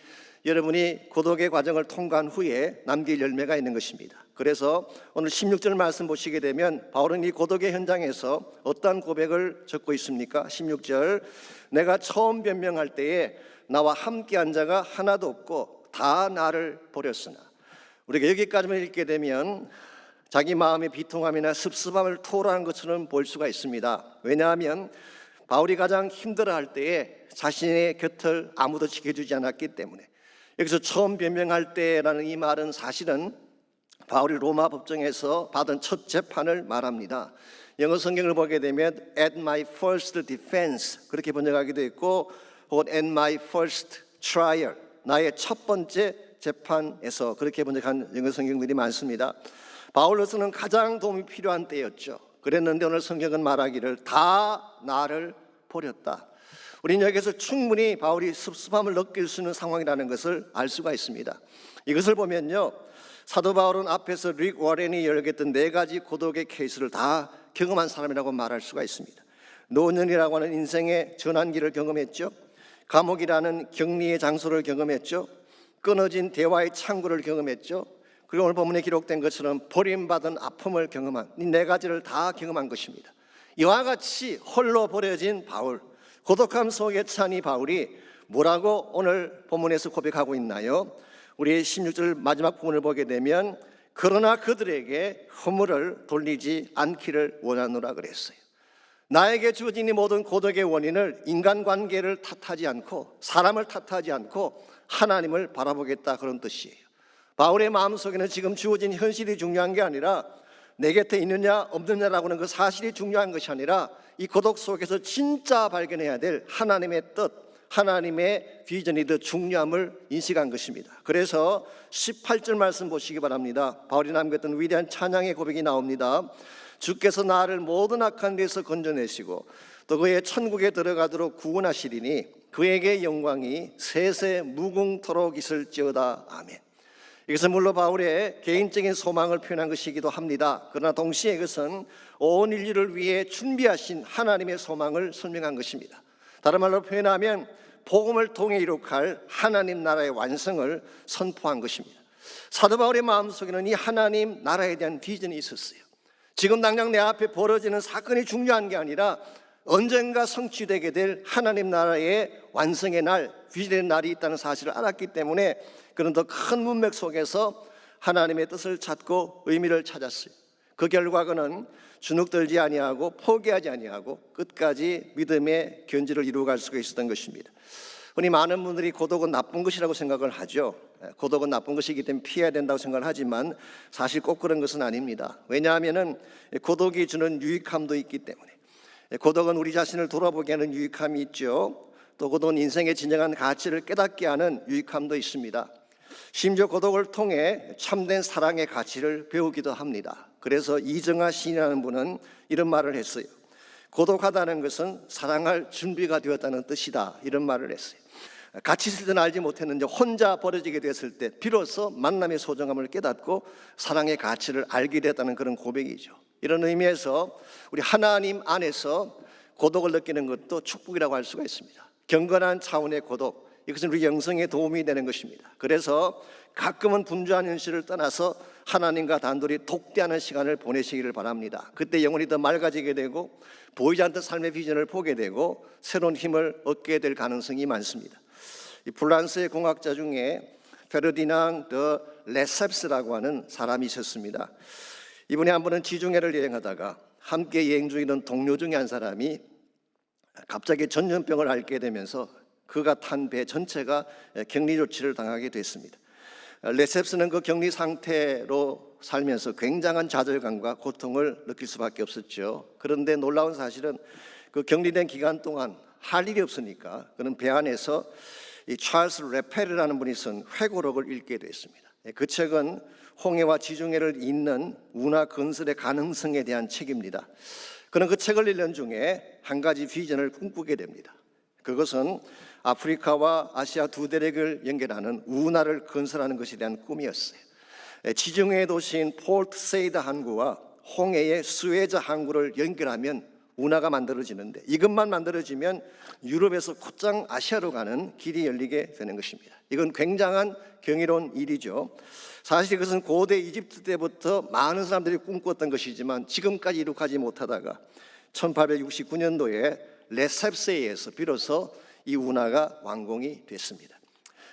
S1: 여러분이 고독의 과정을 통과한 후에 남길 열매가 있는 것입니다. 그래서 오늘 16절 말씀 보시게 되면 바울은 이 고독의 현장에서 어떠한 고백을 적고 있습니까? 16절, 내가 처음 변명할 때에 나와 함께한 자가 하나도 없고 다 나를 버렸으나. 우리가 여기까지만 읽게 되면 자기 마음의 비통함이나 습습함을 토로하는 것처럼 볼 수가 있습니다. 왜냐하면 바울이 가장 힘들어할 때에 자신의 곁을 아무도 지켜주지 않았기 때문에 여기서 처음 변명할 때라는 이 말은 사실은 바울이 로마 법정에서 받은 첫 재판을 말합니다. 영어 성경을 보게 되면 at my first defense 그렇게 번역하기도 했고, 혹은 at my first trial, 나의 첫 번째 재판에서 그렇게 번역한 영어 성경들이 많습니다. 바울로서는 가장 도움이 필요한 때였죠. 그랬는데 오늘 성경은 말하기를 다 나를 버렸다. 우리는 여기서 충분히 바울이 섭섭함을 느낄 수 있는 상황이라는 것을 알 수가 있습니다. 이것을 보면요, 사도 바울은 앞에서 릭 워렌이 열겠던 4가지 고독의 케이스를 다 경험한 사람이라고 말할 수가 있습니다. 노년이라고 하는 인생의 전환기를 경험했죠. 감옥이라는 격리의 장소를 경험했죠. 끊어진 대화의 창구를 경험했죠. 그리고 오늘 본문에 기록된 것처럼 버림받은 아픔을 경험한 이 4가지를 다 경험한 것입니다. 이와 같이 홀로 버려진 바울, 고독함 속에 찬 이 바울이 뭐라고 오늘 본문에서 고백하고 있나요? 우리 16절 마지막 부분을 보게 되면 그러나 그들에게 허물을 돌리지 않기를 원하노라 그랬어요. 나에게 주어진 이 모든 고독의 원인을 인간관계를 탓하지 않고 사람을 탓하지 않고 하나님을 바라보겠다, 그런 뜻이에요. 바울의 마음속에는 지금 주어진 현실이 중요한 게 아니라 내 곁에 있느냐 없느냐라고 하는 그 사실이 중요한 것이 아니라 이 고독 속에서 진짜 발견해야 될 하나님의 뜻, 하나님의 비전이 더 중요함을 인식한 것입니다. 그래서 18절 말씀 보시기 바랍니다. 바울이 남겼던 위대한 찬양의 고백이 나옵니다. 주께서 나를 모든 악한 데서 건져내시고 또 그의 천국에 들어가도록 구원하시리니 그에게 영광이 세세 무궁토록 있을지어다. 아멘. 이것은 물론 바울의 개인적인 소망을 표현한 것이기도 합니다. 그러나 동시에 이것은 온 인류를 위해 준비하신 하나님의 소망을 설명한 것입니다. 다른 말로 표현하면 복음을 통해 이룩할 하나님 나라의 완성을 선포한 것입니다. 사도 바울의 마음속에는 이 하나님 나라에 대한 비전이 있었어요. 지금 당장 내 앞에 벌어지는 사건이 중요한 게 아니라 언젠가 성취되게 될 하나님 나라의 완성의 날, 비전의 날이 있다는 사실을 알았기 때문에 그는 더 큰 문맥 속에서 하나님의 뜻을 찾고 의미를 찾았어요. 그 결과 그는 주눅들지 아니하고 포기하지 아니하고 끝까지 믿음의 견지를 이루어갈 수가 있었던 것입니다. 흔히 많은 분들이 고독은 나쁜 것이라고 생각을 하죠. 고독은 나쁜 것이기 때문에 피해야 된다고 생각을 하지만 사실 꼭 그런 것은 아닙니다. 왜냐하면 고독이 주는 유익함도 있기 때문에. 고독은 우리 자신을 돌아보게 하는 유익함이 있죠. 또 고독은 인생의 진정한 가치를 깨닫게 하는 유익함도 있습니다. 심지어 고독을 통해 참된 사랑의 가치를 배우기도 합니다. 그래서 이정하 시인이라는 분은 이런 말을 했어요. 고독하다는 것은 사랑할 준비가 되었다는 뜻이다, 이런 말을 했어요. 같이 있을 때는 알지 못했는데 혼자 버려지게 됐을 때 비로소 만남의 소중함을 깨닫고 사랑의 가치를 알게 됐다는 그런 고백이죠. 이런 의미에서 우리 하나님 안에서 고독을 느끼는 것도 축복이라고 할 수가 있습니다. 경건한 차원의 고독, 이것은 우리 영성에 도움이 되는 것입니다. 그래서 가끔은 분주한 현실을 떠나서 하나님과 단둘이 독대하는 시간을 보내시기를 바랍니다. 그때 영혼이 더 맑아지게 되고 보이지 않던 삶의 비전을 보게 되고 새로운 힘을 얻게 될 가능성이 많습니다. 이 프랑스의 공학자 중에 페르디낭 더 레셉스라고 하는 사람이 있었습니다. 이분이 한 번은 지중해를 여행하다가 함께 여행 중이던 동료 중에 한 사람이 갑자기 전염병을 앓게 되면서 그가 탄 배 전체가 격리 조치를 당하게 됐습니다. 레셉스는 그 격리 상태로 살면서 굉장한 좌절감과 고통을 느낄 수밖에 없었죠. 그런데 놀라운 사실은 그 격리된 기간 동안 할 일이 없으니까 그는 배 안에서 이 찰스 레펠이라는 분이 쓴 회고록을 읽게 됐습니다. 그 책은 홍해와 지중해를 잇는 운하 건설의 가능성에 대한 책입니다. 그는 그 책을 읽는 중에 한 가지 비전을 꿈꾸게 됩니다. 그것은 아프리카와 아시아 두 대륙을 연결하는 운하를 건설하는 것에 대한 꿈이었어요. 지중해 도시인 폴트 세이드 항구와 홍해의 스웨즈 항구를 연결하면 운하가 만들어지는데 이것만 만들어지면 유럽에서 곧장 아시아로 가는 길이 열리게 되는 것입니다. 이건 굉장한 경이로운 일이죠. 사실 이것은 고대 이집트 때부터 많은 사람들이 꿈꿨던 것이지만 지금까지 이룩하지 못하다가 1869년도에 레셉스에 의해서 비로소 이 운하가 완공이 됐습니다.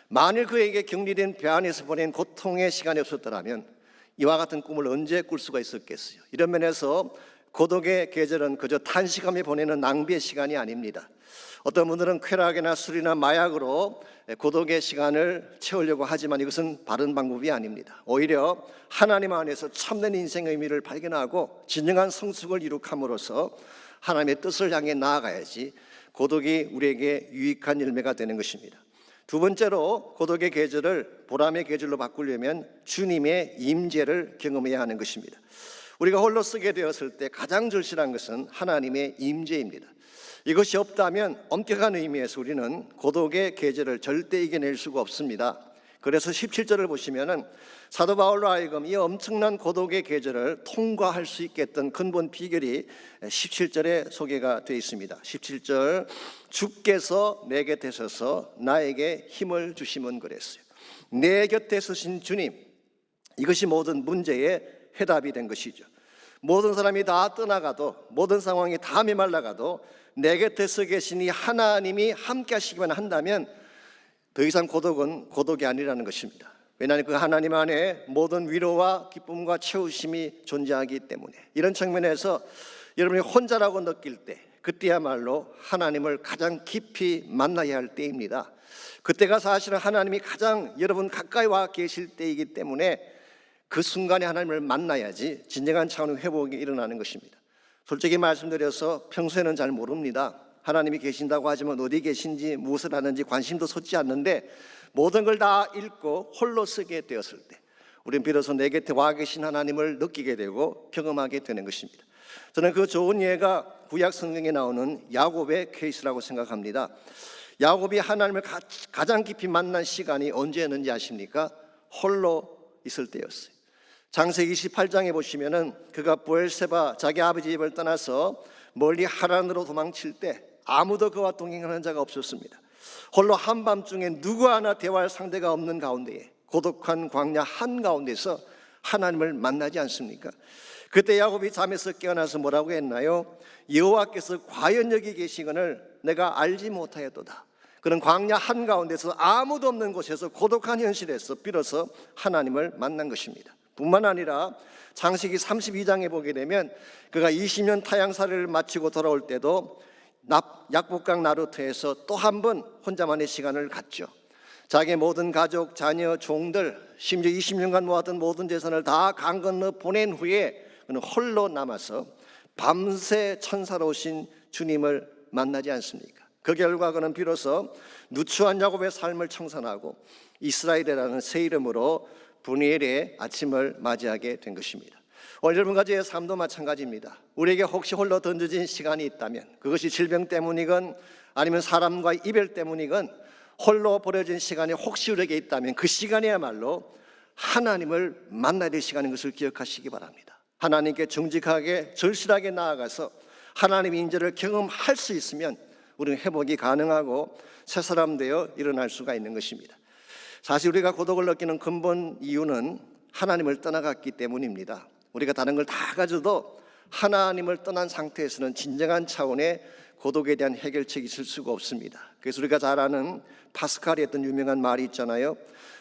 S1: 만일 그에게 격리된 배 안에서 보낸 고통의 시간이 없었더라면 이와 같은 꿈을 언제 꿀 수가 있었겠어요. 이런 면에서 고독의 계절은 그저 단시간에 보내는 낭비의 시간이 아닙니다. 어떤 분들은 쾌락이나 술이나 마약으로 고독의 시간을 채우려고 하지만 이것은 바른 방법이 아닙니다. 오히려 하나님 안에서 참된 인생의 의미를 발견하고 진정한 성숙을 이룩함으로써 하나님의 뜻을 향해 나아가야지 고독이 우리에게 유익한 열매가 되는 것입니다. 두 번째로 고독의 계절을 보람의 계절로 바꾸려면 주님의 임재를 경험해야 하는 것입니다. 우리가 홀로 쓰게 되었을 때 가장 절실한 것은 하나님의 임재입니다. 이것이 없다면 엄격한 의미에서 우리는 고독의 계절을 절대 이겨낼 수가 없습니다. 그래서 17절을 보시면은 사도 바울로 하여금 이 엄청난 고독의 계절을 통과할 수 있게 했던 근본 비결이 17절에 소개가 되어 있습니다. 17절, 주께서 내 곁에 서서 나에게 힘을 주시면 그랬어요. 내 곁에 서신 주님, 이것이 모든 문제의 해답이 된 것이죠. 모든 사람이 다 떠나가도, 모든 상황이 다 메말라가도 내 곁에 서 계시니 하나님이 함께 하시기만 한다면 더 이상 고독은 고독이 아니라는 것입니다. 왜냐하면 그 하나님 안에 모든 위로와 기쁨과 채우심이 존재하기 때문에, 이런 측면에서 여러분이 혼자라고 느낄 때, 그때야말로 하나님을 가장 깊이 만나야 할 때입니다. 그때가 사실은 하나님이 가장 여러분 가까이 와 계실 때이기 때문에 그 순간에 하나님을 만나야지 진정한 차원의 회복이 일어나는 것입니다. 솔직히 말씀드려서 평소에는 잘 모릅니다. 하나님이 계신다고 하지만 어디 계신지 무엇을 하는지 관심도 솟지 않는데, 모든 걸 다 읽고 홀로 쓰게 되었을 때 우리는 비로소 내 곁에 와 계신 하나님을 느끼게 되고 경험하게 되는 것입니다. 저는 그 좋은 예가 구약 성경에 나오는 야곱의 케이스라고 생각합니다. 야곱이 하나님을 가장 깊이 만난 시간이 언제였는지 아십니까? 홀로 있을 때였어요. 창세기 28장에 보시면은 그가 브엘세바 자기 아버지 집을 떠나서 멀리 하란으로 도망칠 때 아무도 그와 동행하는 자가 없었습니다. 홀로 한밤중에 누구 하나 대화할 상대가 없는 가운데에 고독한 광야 한가운데서 하나님을 만나지 않습니까? 그때 야곱이 잠에서 깨어나서 뭐라고 했나요? 여호와께서 과연 여기 계시거늘 내가 알지 못하였도다. 그런 광야 한가운데서 아무도 없는 곳에서 고독한 현실에서 비로소 하나님을 만난 것입니다. 뿐만 아니라 창세기 32장에 보게 되면 그가 20년 타향살이를 마치고 돌아올 때도 약복강 나루터에서 또 한 번 혼자만의 시간을 갖죠. 자기의 모든 가족, 자녀, 종들, 심지어 20년간 모았던 모든 재산을 다 강 건너 보낸 후에 그는 홀로 남아서 밤새 천사로 오신 주님을 만나지 않습니까? 그 결과 그는 비로소 누추한 야곱의 삶을 청산하고 이스라엘이라는 새 이름으로 분이엘의 아침을 맞이하게 된 것입니다. 오늘 여러분 가지의 삶도 마찬가지입니다. 우리에게 혹시 홀로 던져진 시간이 있다면, 그것이 질병 때문이건 아니면 사람과의 이별 때문이건 홀로 버려진 시간이 혹시 우리에게 있다면 그 시간이야말로 하나님을 만나야 될 시간인 것을 기억하시기 바랍니다. 하나님께 정직하게 절실하게 나아가서 하나님의 인재를 경험할 수 있으면 우리는 회복이 가능하고 새 사람 되어 일어날 수가 있는 것입니다. 사실 우리가 고독을 느끼는 근본 이유는 하나님을 떠나갔기 때문입니다. 우리가 다른 걸 다 가져도 하나님을 떠난 상태에서는 진정한 차원의 고독에 대한 해결책이 있을 수가 없습니다. 그래서 우리가 잘 아는 파스칼이 했던 유명한 말이 있잖아요.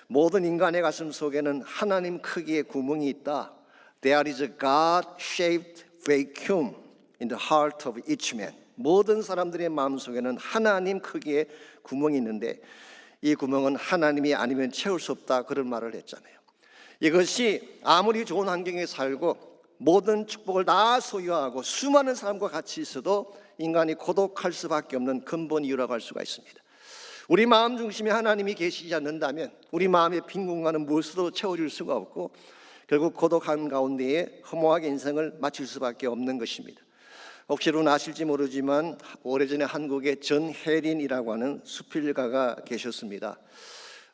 S1: 모든 인간의 가슴 속에는 하나님 크기의 구멍이 있다. There is a God-shaped vacuum in the heart of each man. 모든 사람들의 마음속에는 하나님 크기의 구멍이 있는데 이 구멍은 하나님이 아니면 채울 수 없다, 그런 말을 했잖아요. 이것이 아무리 좋은 환경에 살고 모든 축복을 다 소유하고 수많은 사람과 같이 있어도 인간이 고독할 수밖에 없는 근본 이유라고 할 수가 있습니다. 우리 마음 중심에 하나님이 계시지 않는다면 우리 마음의 빈 공간은 무엇으로 채워질 수가 없고 결국 고독한 가운데에 허무하게 인생을 마칠 수밖에 없는 것입니다. 혹시 여러분 아실지 모르지만 오래전에 한국에 전혜린이라고 하는 수필가가 계셨습니다.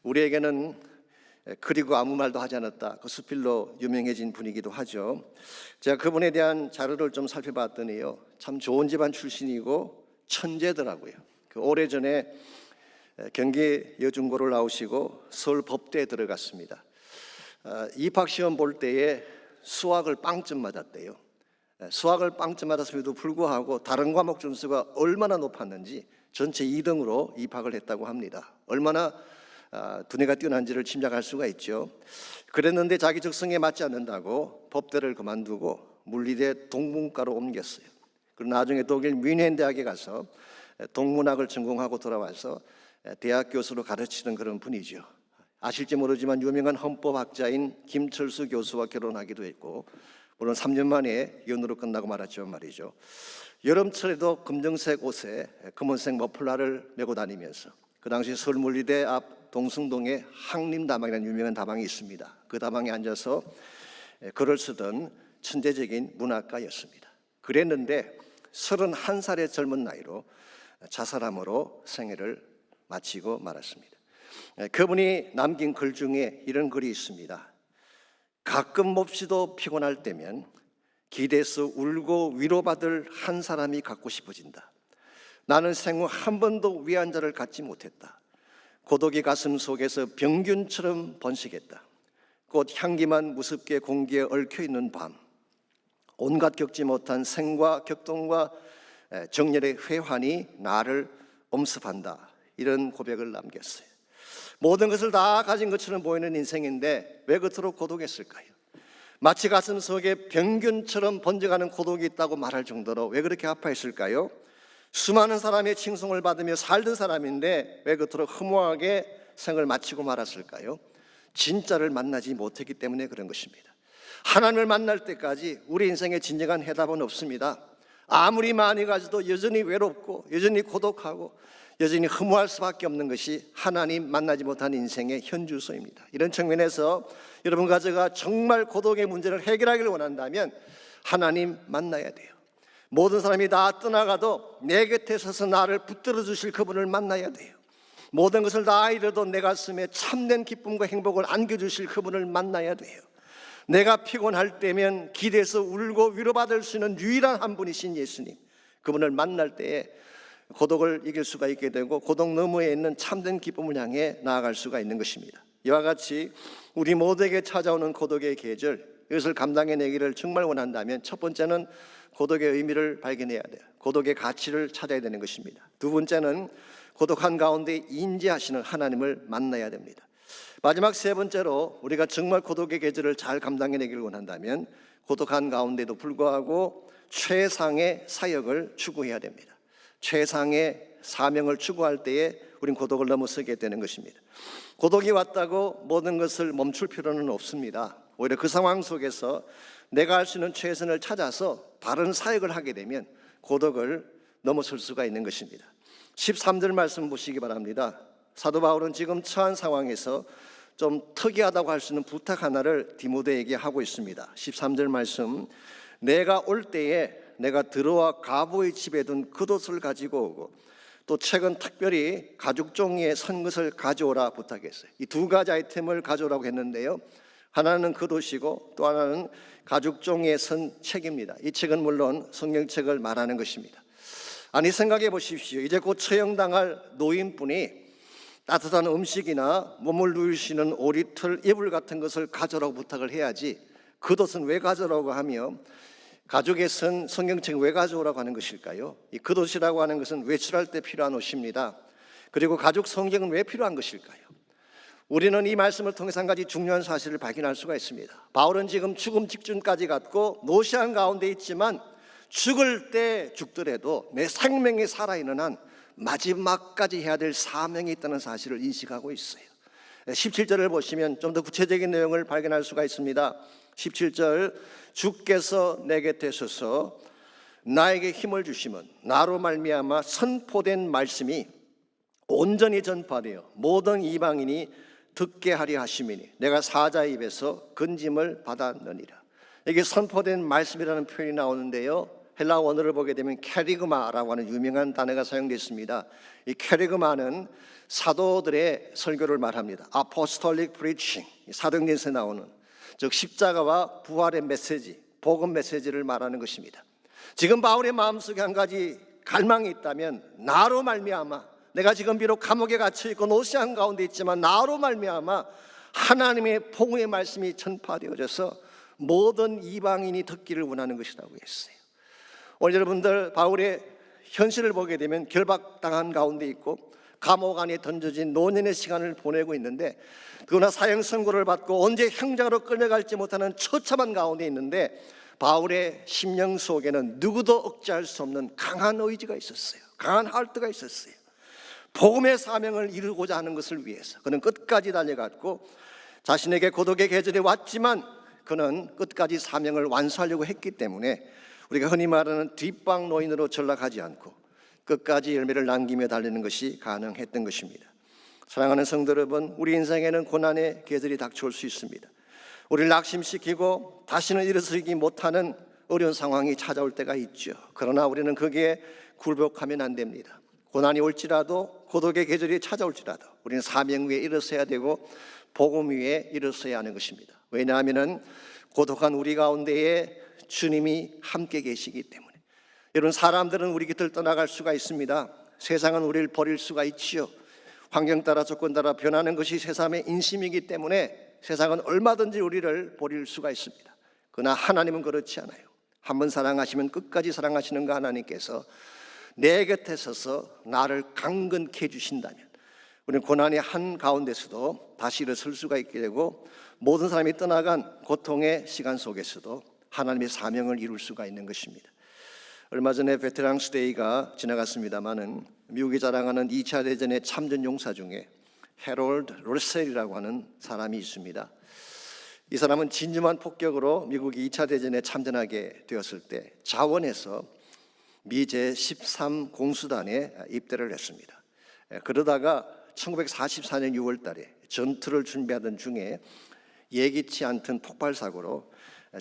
S1: 우리에게는 그리고 아무 말도 하지 않았다, 그 수필로 유명해진 분이기도 하죠. 제가 그분에 대한 자료를 좀 살펴봤더니요, 참 좋은 집안 출신이고 천재더라고요. 그 오래전에 경기 여중고를 나오시고 서울 법대에 들어갔습니다. 입학시험 볼 때에 수학을 빵점 맞았대요. 수학을 빵점 맞았음에도 불구하고 다른 과목 점수가 얼마나 높았는지 전체 2등으로 입학을 했다고 합니다. 얼마나 두뇌가 뛰어난지를 짐작할 수가 있죠. 그랬는데 자기 적성에 맞지 않는다고 법대를 그만두고 물리대 동문과로 옮겼어요. 그리고 나중에 독일 뮌헨 대학에 가서 동문학을 전공하고 돌아와서 대학 교수로 가르치는 그런 분이죠. 아실지 모르지만 유명한 헌법학자인 김철수 교수와 결혼하기도 했고, 물론 3년 만에 연으로 끝나고 말았지만 말이죠. 여름철에도 금정색 옷에 검은색 머플러를 메고 다니면서 그 당시 서울물리대 앞 동숭동에 항림다방이라는 유명한 다방이 있습니다. 그 다방에 앉아서 글을 쓰던 천재적인 문학가였습니다. 그랬는데 31살의 젊은 나이로 자살함으로 생애를 마치고 말았습니다. 그분이 남긴 글 중에 이런 글이 있습니다. 가끔 몹시도 피곤할 때면 기대서 울고 위로받을 한 사람이 갖고 싶어진다. 나는 생후 한 번도 위안자를 갖지 못했다. 고독이 가슴 속에서 병균처럼 번식했다. 꽃 향기만 무섭게 공기에 얽혀있는 밤, 온갖 겪지 못한 생과 격동과 정열의 회환이 나를 엄습한다. 이런 고백을 남겼어요. 모든 것을 다 가진 것처럼 보이는 인생인데 왜 그토록 고독했을까요? 마치 가슴 속에 병균처럼 번져가는 고독이 있다고 말할 정도로 왜 그렇게 아파했을까요? 수많은 사람의 칭송을 받으며 살던 사람인데 왜 그토록 허무하게 생을 마치고 말았을까요? 진짜를 만나지 못했기 때문에 그런 것입니다. 하나님을 만날 때까지 우리 인생에 진정한 해답은 없습니다. 아무리 많이 가져도 여전히 외롭고 여전히 고독하고 여전히 허무할 수밖에 없는 것이 하나님 만나지 못한 인생의 현주소입니다. 이런 측면에서 여러분 가져가 정말 고독의 문제를 해결하기를 원한다면 하나님 만나야 돼요. 모든 사람이 다 떠나가도 내 곁에 서서 나를 붙들어 주실 그분을 만나야 돼요. 모든 것을 다 잃어도 내 가슴에 참된 기쁨과 행복을 안겨주실 그분을 만나야 돼요. 내가 피곤할 때면 기대서 울고 위로받을 수 있는 유일한 한 분이신 예수님, 그분을 만날 때에 고독을 이길 수가 있게 되고 고독 너머에 있는 참된 기쁨을 향해 나아갈 수가 있는 것입니다. 이와 같이 우리 모두에게 찾아오는 고독의 계절, 이것을 감당해내기를 정말 원한다면 첫 번째는 고독의 의미를 발견해야 돼요. 고독의 가치를 찾아야 되는 것입니다. 두 번째는 고독한 가운데 인지하시는 하나님을 만나야 됩니다. 마지막 세 번째로 우리가 정말 고독의 계절을 잘 감당해내기를 원한다면 고독한 가운데도 불구하고 최상의 사역을 추구해야 됩니다. 최상의 사명을 추구할 때에 우린 고독을 넘어서게 되는 것입니다. 고독이 왔다고 모든 것을 멈출 필요는 없습니다. 오히려 그 상황 속에서 내가 할 수 있는 최선을 찾아서 바른 사역을 하게 되면 고독을 넘어설 수가 있는 것입니다. 13절 말씀 보시기 바랍니다. 사도 바울은 지금 처한 상황에서 좀 특이하다고 할 수 있는 부탁 하나를 디모데에게 하고 있습니다. 13절 말씀, 내가 올 때에 내가 들어와 가보의 집에 둔 겉옷을 가지고 오고 또 최근 특별히 가죽 종이에 선 것을 가져오라 부탁했어요. 이 두 가지 아이템을 가져오라고 했는데요, 하나는 겉옷이고 또 하나는 가죽 종이에 선 책입니다. 이 책은 물론 성경책을 말하는 것입니다. 아니, 생각해 보십시오. 이제 곧 처형당할 노인분이 따뜻한 음식이나 몸을 누이시는 오리털 이불 같은 것을 가져오라고 부탁을 해야지 겉옷은 왜 가져오라고 하며 가죽에 선 성경책 왜 가져오라고 하는 것일까요? 이 겉옷이라고 하는 것은 외출할 때 필요한 옷입니다. 그리고 가죽 성경은 왜 필요한 것일까요? 우리는 이 말씀을 통해서 한 가지 중요한 사실을 발견할 수가 있습니다. 바울은 지금 죽음 직전까지 갔고 노시한 가운데 있지만 죽을 때 죽더라도 내 생명이 살아있는 한 마지막까지 해야 될 사명이 있다는 사실을 인식하고 있어요. 17절을 보시면 좀 더 구체적인 내용을 발견할 수가 있습니다. 17절, 주께서 내 곁에 서서 나에게 힘을 주시면 나로 말미암아 선포된 말씀이 온전히 전파되어 모든 이방인이 듣게 하려 하심이니 내가 사자의 입에서 건짐을 받았느니라. 이게 선포된 말씀이라는 표현이 나오는데요, 헬라 원어를 보게 되면 캐리그마라고 하는 유명한 단어가 사용되어 있습니다. 이 캐리그마는 사도들의 설교를 말합니다. 아포스톨릭 프리칭, 사도행전에서 나오는, 즉 십자가와 부활의 메시지, 복음 메시지를 말하는 것입니다. 지금 바울의 마음속에 한 가지 갈망이 있다면 나로 말미암아, 내가 지금 비록 감옥에 갇혀있고 노시한 가운데 있지만 나로 말미암아 하나님의 복음의 말씀이 전파되어져서 모든 이방인이 듣기를 원하는 것이라고 했어요. 오늘 여러분들 바울의 현실을 보게 되면 결박당한 가운데 있고 감옥 안에 던져진 노년의 시간을 보내고 있는데, 그러나 사형 선고를 받고 언제 형장으로 끌려갈지 못하는 처참한 가운데 있는데 바울의 심령 속에는 누구도 억제할 수 없는 강한 의지가 있었어요. 강한 하트가 있었어요. 복음의 사명을 이루고자 하는 것을 위해서 그는 끝까지 달려갔고, 자신에게 고독의 계절이 왔지만 그는 끝까지 사명을 완수하려고 했기 때문에 우리가 흔히 말하는 뒷방 노인으로 전락하지 않고 끝까지 열매를 남기며 달리는 것이 가능했던 것입니다. 사랑하는 성도 여러분, 우리 인생에는 고난의 계절이 닥쳐올 수 있습니다. 우리를 낙심시키고 다시는 일어서지 못하는 어려운 상황이 찾아올 때가 있죠. 그러나 우리는 거기에 굴복하면 안 됩니다. 고난이 올지라도, 고독의 계절이 찾아올지라도 우리는 사명 위에 일어서야 되고 복음 위에 일어서야 하는 것입니다. 왜냐하면 고독한 우리 가운데에 주님이 함께 계시기 때문에. 여러분, 사람들은 우리 곁을 떠나갈 수가 있습니다. 세상은 우리를 버릴 수가 있지요. 환경 따라 조건 따라 변하는 것이 세상의 인심이기 때문에 세상은 얼마든지 우리를 버릴 수가 있습니다. 그러나 하나님은 그렇지 않아요. 한번 사랑하시면 끝까지 사랑하시는 그 하나님께서 내 곁에 서서 나를 강건케 해주신다면 우리는 고난의 한가운데서도 다시 일어설 수가 있게 되고, 모든 사람이 떠나간 고통의 시간 속에서도 하나님의 사명을 이룰 수가 있는 것입니다. 얼마 전에 베테랑스 데이가 지나갔습니다마는 미국이 자랑하는 2차 대전의 참전 용사 중에 해롤드 러셀이라고 하는 사람이 있습니다. 이 사람은 진주만 폭격으로 미국이 2차 대전에 참전하게 되었을 때 자원에서 미 제13 공수단에 입대를 했습니다. 그러다가 1944년 6월 달에 전투를 준비하던 중에 예기치 않던 폭발 사고로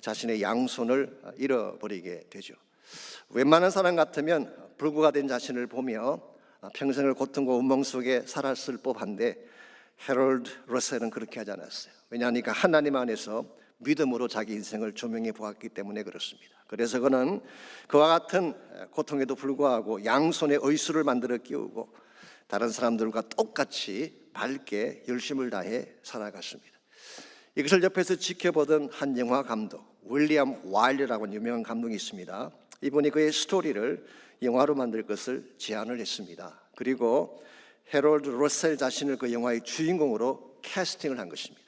S1: 자신의 양손을 잃어버리게 되죠. 웬만한 사람 같으면 불구가 된 자신을 보며 평생을 고통과 운명 속에 살았을 법한데 해롤드 러셀은 그렇게 하지 않았어요. 왜냐하니까 하나님 안에서 믿음으로 자기 인생을 조명해 보았기 때문에 그렇습니다. 그래서 그는 그와 같은 고통에도 불구하고 양손에 의수를 만들어 끼우고 다른 사람들과 똑같이 밝게 열심을 다해 살아갔습니다. 이것을 옆에서 지켜보던 한 영화 감독, 윌리엄 와일드라고 하는 유명한 감독이 있습니다. 이분이 그의 스토리를 영화로 만들 것을 제안을 했습니다. 그리고 해롤드 러셀 자신을 그 영화의 주인공으로 캐스팅을 한 것입니다.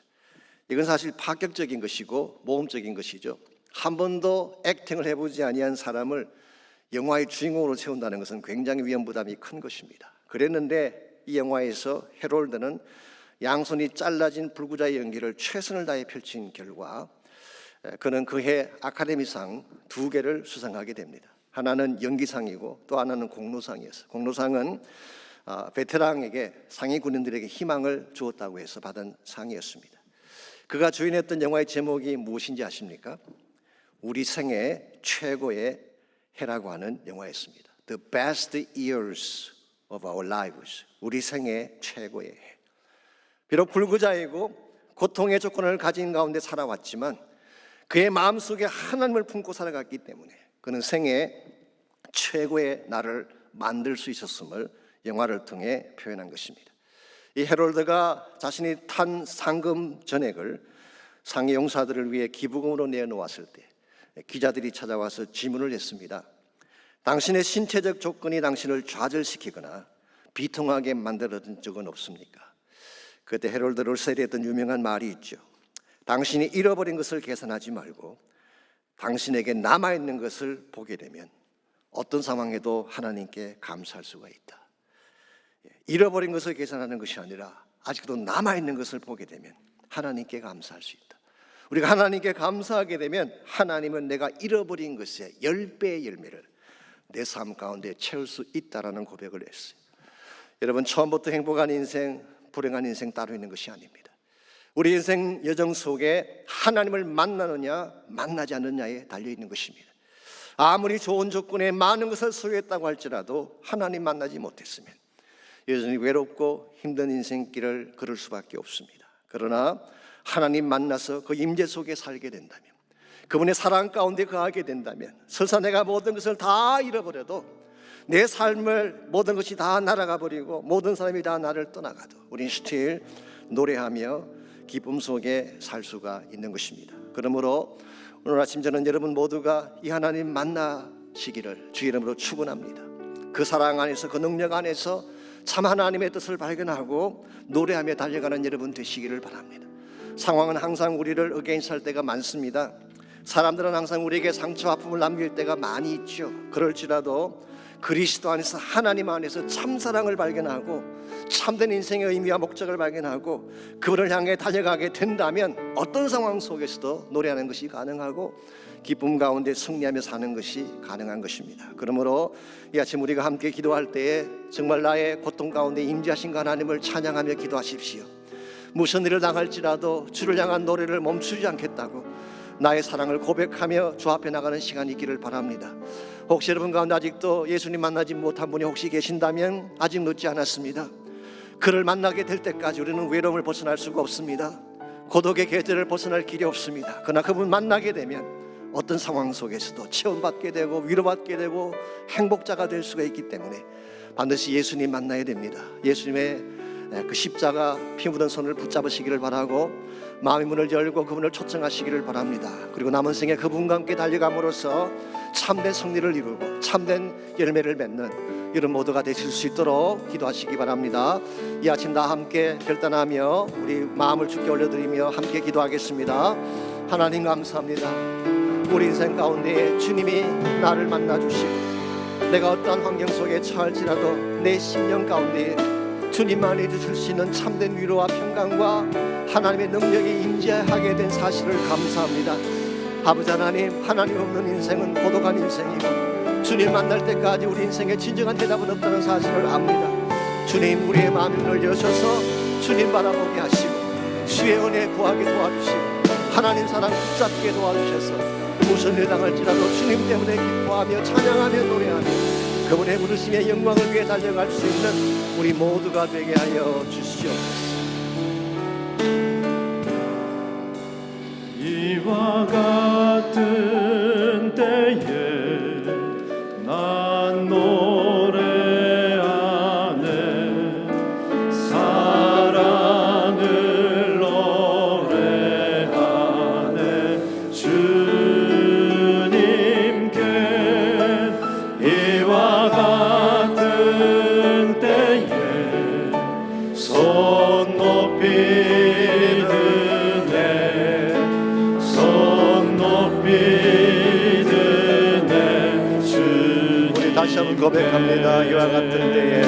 S1: 이건 사실 파격적인 것이고 모험적인 것이죠. 한 번도 액팅을 해보지 아니한 사람을 영화의 주인공으로 세운다는 것은 굉장히 위험 부담이 큰 것입니다. 그랬는데 이 영화에서 해롤드는 양손이 잘라진 불구자의 연기를 최선을 다해 펼친 결과 그는 그해 아카데미상 2개를 수상하게 됩니다. 하나는 연기상이고 또 하나는 공로상이었어요. 공로상은 베테랑에게 상위 군인들에게 희망을 주었다고 해서 받은 상이었습니다. 그가 주연했던 영화의 제목이 무엇인지 아십니까? 우리 생애 최고의 해라고 하는 영화였습니다. The best years of our lives. 우리 생애 최고의 해. 비록 불구자이고 고통의 조건을 가진 가운데 살아왔지만 그의 마음속에 하나님을 품고 살아갔기 때문에 그는 생애 최고의 날을 만들 수 있었음을 영화를 통해 표현한 것입니다. 이 해롤드가 자신이 탄 상금 전액을 상해 용사들을 위해 기부금으로 내놓았을 때 기자들이 찾아와서 질문을 했습니다. 당신의 신체적 조건이 당신을 좌절시키거나 비통하게 만들어준 적은 없습니까? 그때 해롤드 러셀이 했던 유명한 말이 있죠. 당신이 잃어버린 것을 계산하지 말고 당신에게 남아있는 것을 보게 되면 어떤 상황에도 하나님께 감사할 수가 있다. 잃어버린 것을 계산하는 것이 아니라 아직도 남아있는 것을 보게 되면 하나님께 감사할 수 있다. 우리가 하나님께 감사하게 되면 하나님은 내가 잃어버린 것의 10배의 열매를 내 삶 가운데 채울 수 있다라는 고백을 했어요. 여러분, 처음부터 행복한 인생, 불행한 인생 따로 있는 것이 아닙니다. 우리 인생 여정 속에 하나님을 만나느냐 만나지 않느냐에 달려있는 것입니다. 아무리 좋은 조건에 많은 것을 소유했다고 할지라도 하나님 만나지 못했으면 여전히 외롭고 힘든 인생길을 걸을 수밖에 없습니다. 그러나 하나님 만나서 그 임재 속에 살게 된다면, 그분의 사랑 가운데 거하게 된다면, 설사 내가 모든 것을 다 잃어버려도 내 삶을 모든 것이 다 날아가 버리고 모든 사람이 다 나를 떠나가도 우린 스틸 노래하며 기쁨 속에 살 수가 있는 것입니다. 그러므로 오늘 아침 저는 여러분 모두가 이 하나님 만나시기를 주의 이름으로 축원합니다. 그 사랑 안에서, 그 능력 안에서 참 하나님의 뜻을 발견하고 노래하며 달려가는 여러분 되시기를 바랍니다. 상황은 항상 우리를 어게인스할 때가 많습니다. 사람들은 항상 우리에게 상처 아픔을 남길 때가 많이 있죠. 그럴지라도 그리스도 안에서 하나님 안에서 참사랑을 발견하고 참된 인생의 의미와 목적을 발견하고 그분을 향해 달려가게 된다면 어떤 상황 속에서도 노래하는 것이 가능하고 기쁨 가운데 승리하며 사는 것이 가능한 것입니다. 그러므로 이 아침 우리가 함께 기도할 때에 정말 나의 고통 가운데 임재하신 하나님을 찬양하며 기도하십시오. 무슨 일을 당할지라도 주를 향한 노래를 멈추지 않겠다고 나의 사랑을 고백하며 주 앞에 나가는 시간이 있기를 바랍니다. 혹시 여러분 가운데 아직도 예수님 만나지 못한 분이 혹시 계신다면 아직 늦지 않았습니다. 그를 만나게 될 때까지 우리는 외로움을 벗어날 수가 없습니다. 고독의 계절을 벗어날 길이 없습니다. 그러나 그분 만나게 되면 어떤 상황 속에서도 체험받게 되고 위로받게 되고 행복자가 될 수가 있기 때문에 반드시 예수님 만나야 됩니다. 예수님의 그 십자가 피 묻은 손을 붙잡으시기를 바라고 마음의 문을 열고 그분을 초청하시기를 바랍니다. 그리고 남은 생에 그분과 함께 달려감으로써 참된 승리를 이루고 참된 열매를 맺는 이런 모두가 되실 수 있도록 기도하시기 바랍니다. 이 아침 다 함께 결단하며 우리 마음을 주께 올려드리며 함께 기도하겠습니다. 하나님 감사합니다. 우리 인생 가운데 주님이 나를 만나주시고 내가 어떠한 환경 속에 처할지라도 내 심령 가운데 주님만이 주실 수 있는 참된 위로와 평강과 하나님의 능력이 임재하게 된 사실을 감사합니다. 아버지 하나님, 하나님 없는 인생은 고독한 인생이고 주님 만날 때까지 우리 인생에 진정한 대답은 없다는 사실을 압니다. 주님, 우리의 마음의 문을 여셔서 주님 바라보게 하시고 주의 은혜 구하게 도와주시고 하나님 사랑 붙잡게 도와주셔서 무슨 일 당할지라도 주님 때문에 기뻐하며 찬양하며 노래하며 그분의 부르심의 영광을 위해 달려갈 수 있는 우리 모두가 되게 하여 주시옵소서.
S2: 이와 같은 때에 난 노래하네 사랑을 노래하네 주님께 이와 같은 때에 손 높이
S1: 다시 한번 고백합니다. 이와 같은 때에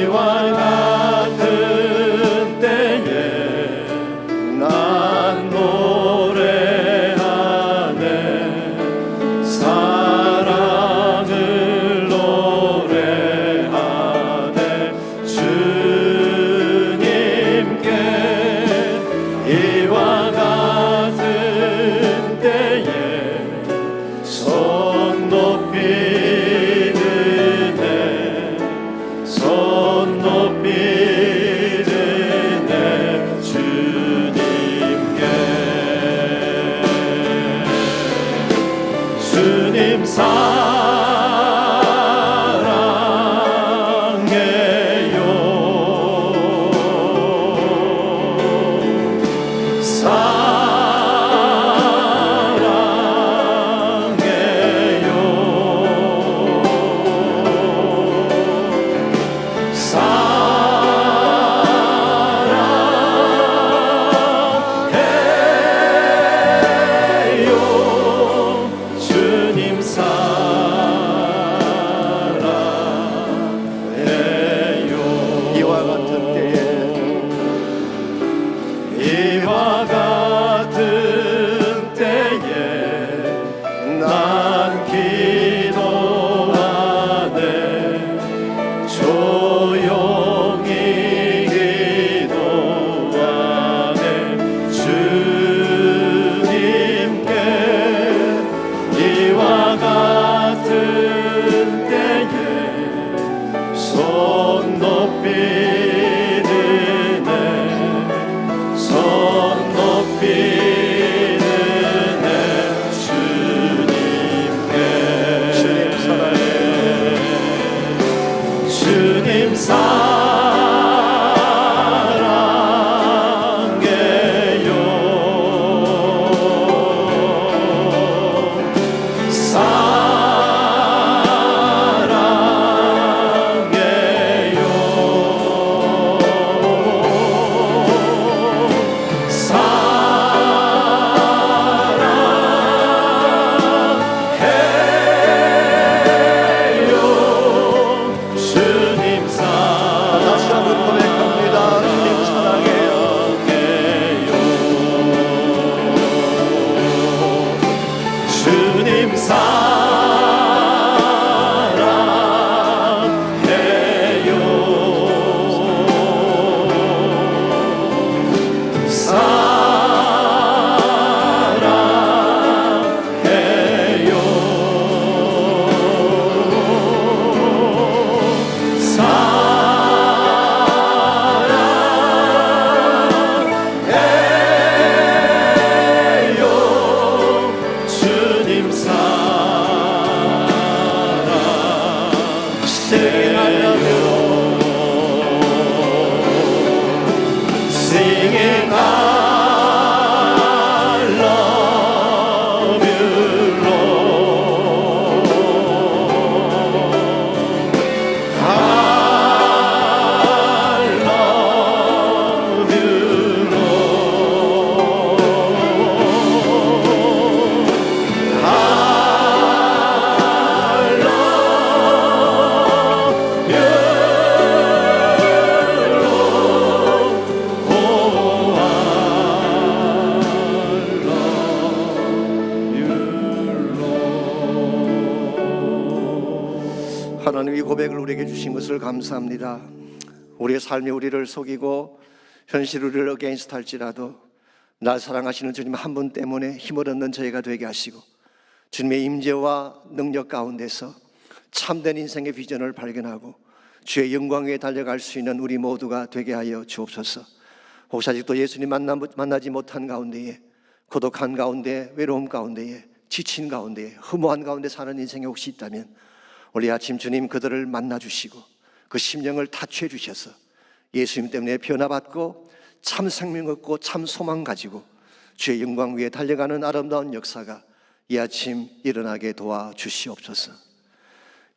S2: 이와 같은 때에 난 노래하네 사랑을 노래하네 주님께 이와 같은 때에 손 높이 드네 손 높이 드네 주님께 주님 사랑해요 주님 사랑해요
S1: 하나님, 이 고백을 우리에게 주신 것을 감사합니다. 우리의 삶이 우리를 속이고 현실 우리를 어게인스트 할지라도 날 사랑하시는 주님 한 분 때문에 힘을 얻는 저희가 되게 하시고 주님의 임재와 능력 가운데서 참된 인생의 비전을 발견하고 주의 영광 위에 달려갈 수 있는 우리 모두가 되게 하여 주옵소서. 혹시 아직도 예수님 만나지 못한 가운데에, 고독한 가운데, 외로움 가운데에, 지친 가운데에, 허무한 가운데 사는 인생이 혹시 있다면 오늘 아침 주님 그들을 만나주시고 그 심령을 타취해 주셔서 예수님 때문에 변화받고 참 생명 얻고 참 소망 가지고 주의 영광 위에 달려가는 아름다운 역사가 이 아침 일어나게 도와주시옵소서.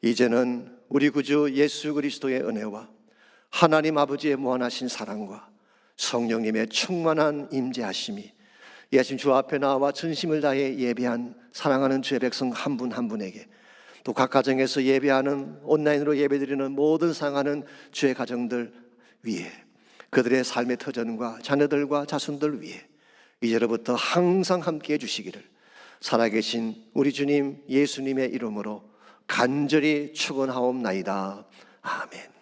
S1: 이제는 우리 구주 예수 그리스도의 은혜와 하나님 아버지의 무한하신 사랑과 성령님의 충만한 임재하심이 이 아침 주 앞에 나와 전심을 다해 예배한 사랑하는 주의 백성 한 분 한 분에게, 또 각 가정에서 예배하는, 온라인으로 예배드리는 모든 사랑하는 주의 가정들 위에, 그들의 삶의 터전과 자녀들과 자손들 위에 이제로부터 항상 함께해 주시기를 살아계신 우리 주님 예수님의 이름으로 간절히 축원하옵나이다. 아멘.